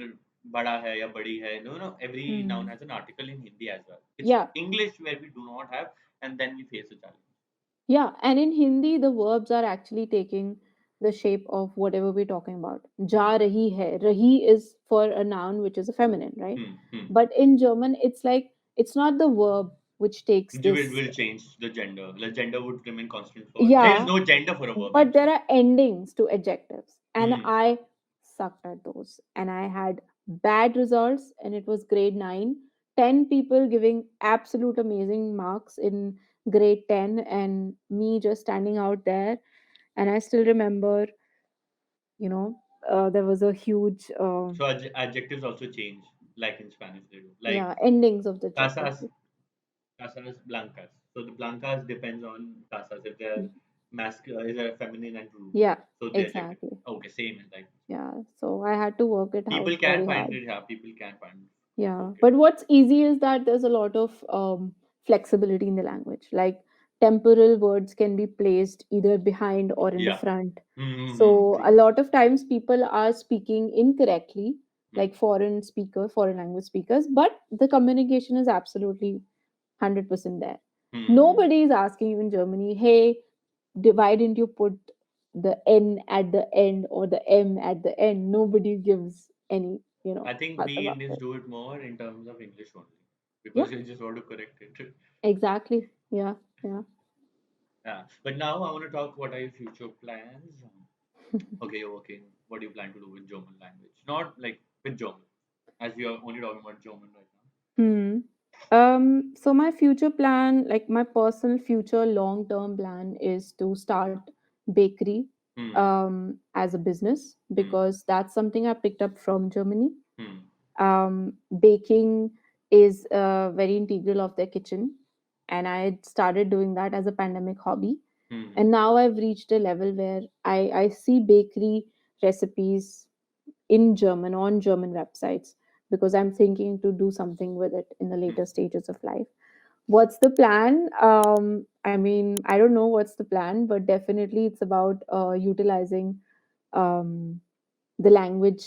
बड़ा है या बड़ी है. No, no. Every noun Hmm. has an article in Hindi as well. It's Yeah, English where we do not have, and then we face a challenge. yeah, and in Hindi, the verbs are actually taking the shape of whatever we're talking about. Ja rahi hai. Rahi is for a noun which is a feminine, right? Hmm. Hmm. But in German, it's like it's not the verb which takes You this. will change the gender. The gender would remain constant for. There is Yeah, no gender for a verb but there actually. are endings to adjectives, and Hmm. I sucked at those, and I had bad results, and it was grade 9. 10 people giving absolute amazing marks in grade 10, and me just standing out there. And I still remember, there was a huge, So adjectives also change, like in Spanish they do. Like yeah, endings of the adjectives. casas, casas blancas. So the blancas depends on casas if they're masculine, is a feminine and true. Yeah, So the adjective. exactly. Okay, same as like Yeah, so I had to work it out people can very find hard. it. Yeah, people can find Yeah, work it but out. what's easy is that there's a lot of flexibility in the language. Like temporal words can be placed either behind or in the Yeah. front. So True. a lot of times people are speaking incorrectly, Hmm. like foreign language speakers, but the communication is absolutely 100% there. Hmm. Nobody is asking you in Germany, hey, why didn't you put the N at the end or the M at the end? Nobody gives any, I think fuss we about Indians it. do it more in terms of English only Yeah, because you just want to correct it. exactly. Yeah, yeah. Yeah. But now I want to talk what are your future plans? Okay, you're working. What do you plan to do with German language? Not like with German, as we are only talking about German right now. Hmm. So my future plan, like my personal future long-term plan is to start bakery Hmm. as a business Hmm. because that's something I picked up from Germany. Hmm. Baking is very integral of their kitchen, and I had started doing that as a pandemic hobby. Hmm. And now I've reached a level where I see bakery recipes in German on German websites because I'm thinking to do something with it in the Hmm. later stages of life. What's the plan? I mean, I don't know what's the plan, but definitely it's about utilizing um, the language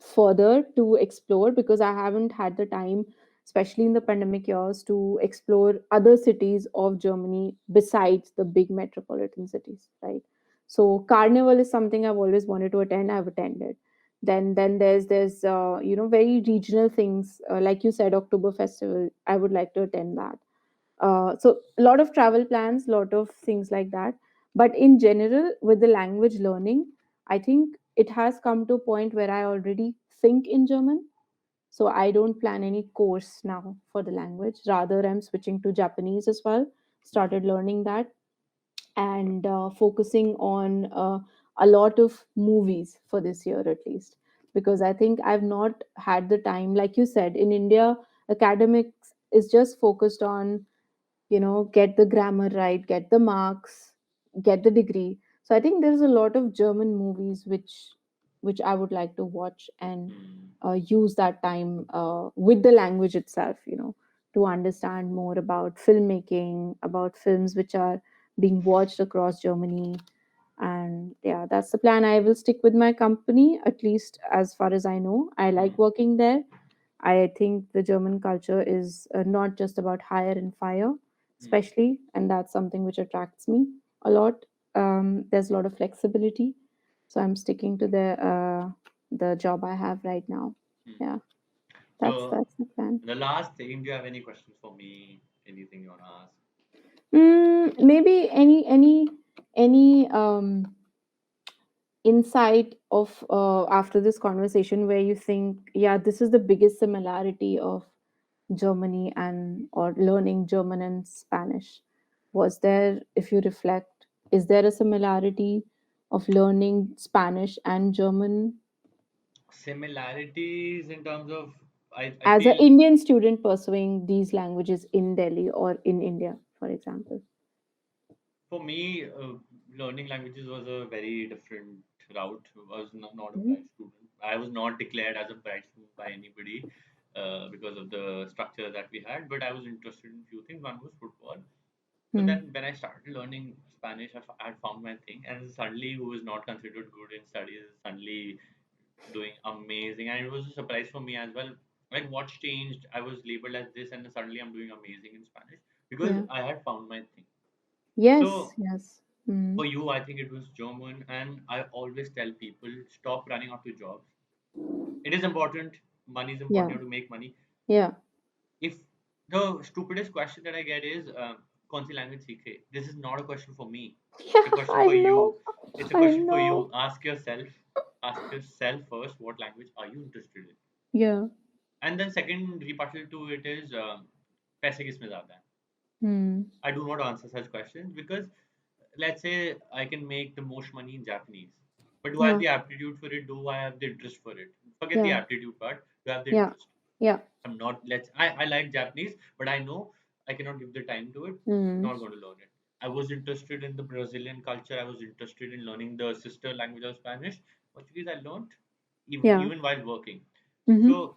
further to explore because I haven't had the time, especially in the pandemic years, to explore other cities of Germany besides the big metropolitan cities, right? So Carnival is something I've always wanted to attend. I've attended. Then there's very regional things like you said, Oktober Festival. I would like to attend that. So a lot of travel plans, lot of things like that. But in general, with the language learning, I think it has come to a point where I already think in German. So I don't plan any course now for the language. Rather, I'm switching to Japanese as well. Started learning that, and focusing on a lot of movies for this year at least, because I think I've not had the time. Like you said, in India, academics is just focused on, get the grammar right, get the marks, get the degree. So I think there's a lot of German movies which I would like to watch and Hmm. use that time with the language itself, to understand more about filmmaking, about films which are being watched across Germany. And yeah, that's the plan. I will stick with my company, at least as far as I know. I like Hmm. working there. I think the German culture is not just about hire and fire, Hmm. especially, and that's something which attracts me a lot. There's a lot of flexibility, so I'm sticking to the job I have right now. Hmm. Yeah, So that's the plan. the last thing, do you have any questions for me? Anything you wanna ask? Maybe any insight of after this conversation where you think, yeah, this is the biggest similarity of Germany and or learning German and Spanish. Was there, if you reflect, is there a similarity of learning Spanish and German Similarities in terms of I as an feel Indian student pursuing these languages in Delhi or in India, for example? for me, learning languages was a very different route. I was not a Mhm. bright student. I was not declared as a bright student by anybody because of the structure that we had. But I was interested in few things. One was football. So Hmm. then, when I started learning Spanish, I had found my thing. And suddenly, who was not considered good in studies, is suddenly doing amazing. And it was a surprise for me as well. Like, what changed? I was labeled as this, and suddenly I'm doing amazing in Spanish because Yeah. I had found my thing. Yes. So Yes. Hmm. for you, I think it was German, and I always tell people stop running after jobs. It is important. Money is important. Yeah. You have to make money. Yeah. If the stupidest question that I get is, "कौन सी language सीखे?" This is not a question for me. It's a Yeah. question I for you. know. It's a I question for you. know. Ask yourself first, what language are you interested in? Yeah. And then second rebuttal to it is, पैसे किसमें ज़्यादा है? Hmm. I do not answer such questions because let's say I can make the most money in Japanese, but do I have Yeah. the aptitude for it? Do I have the interest for it? Forget the Yeah. aptitude part. Do I have the Yeah. interest? Yeah. I'm not. I like Japanese, but I know I cannot give the time to it. Hmm. Not going to learn it. I was interested in the Brazilian culture. I was interested in learning the sister language of Spanish. Portuguese I learned Yeah. even while working. Mm-hmm. So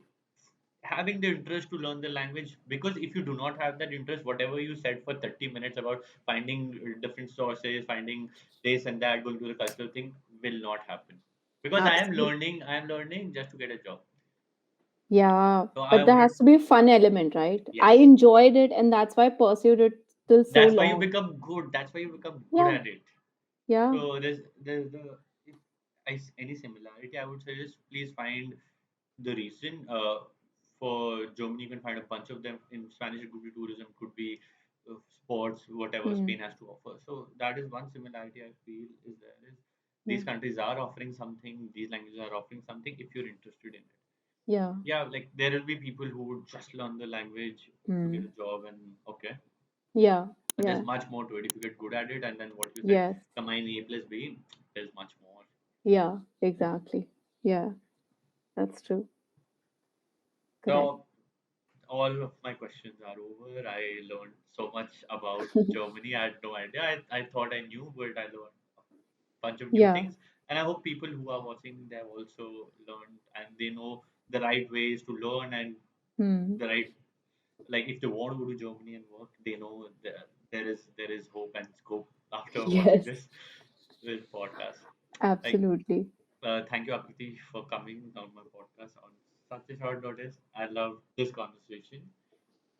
having the interest to learn the language, because if you do not have that interest, whatever you said for 30 minutes about finding different sources, finding this and that, going to the cultural thing, will not happen, because Absolutely. I am learning just to get a job. Yeah, So I but there wanted, has to be a fun element, right? I yes, enjoyed it, and that's why I pursued it till so that's why you long. become good, that's why you become good Yeah, at it. yeah. So there's the if any similarity, I would suggest please find the reason. For Germany, you can find a bunch of them. In Spanish, it could be tourism, could be sports, whatever Hmm. Spain has to offer. So that is one similarity I feel is there is Yeah, these countries are offering something, these languages are offering something if you're interested in it. yeah. Yeah, like there will be people who would just learn the language to get Hmm. a job and okay. Yeah, But there's yeah. much more to it if you get good at it, and then what you said, Yes. combine A plus B, there's much more. Yeah, exactly. Yeah, that's true. Correct. So all of my questions are over. I learned so much about Germany. I had no idea. I thought I knew, but I learned a bunch of new Yeah. things. And I hope people who are watching, they have also learned and they know the right ways to learn and Hmm. the right, like if they want to go to Germany and work, they know that there is hope and scope after watching Yes, this podcast. Like, absolutely. thank you, Akriti, for coming on my podcast on such a short notice. I love this conversation.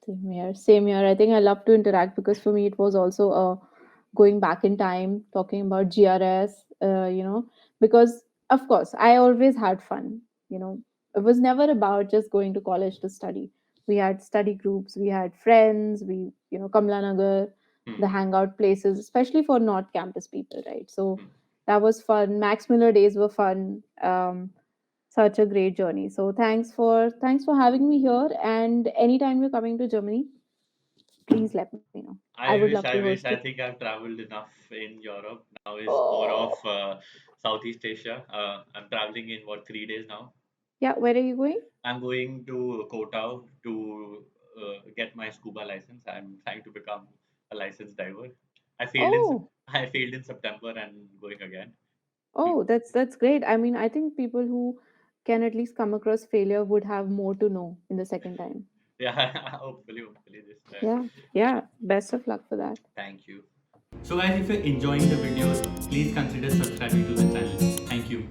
Same here. Same here. I think I love to interact because for me it was also going back in time, talking about GRS, because of course I always had fun. It was never about just going to college to study. We had study groups, we had friends, Kamla Nagar, the hangout places, especially for not campus people, right? So that was fun. Max Miller days were fun. Such a great journey. So thanks for having me here. And anytime you're coming to Germany, please let me know. I would I love wish, to I host wish. you. I think I've traveled enough in Europe. Now is more of Oh, Southeast Asia. I'm traveling in what, 3 days now. yeah. Where are you going? I'm going to Koh to get my scuba license. I'm trying to become a licensed diver. I failed in Oh, I failed in September and going again. oh, that's great. I mean, I think people who can at least come across failure would have more to know in the second time. Yeah, hopefully this time. Yeah, yeah. Best of luck for that. Thank you. So guys, if you're enjoying the videos, please consider subscribing to the channel. Thank you.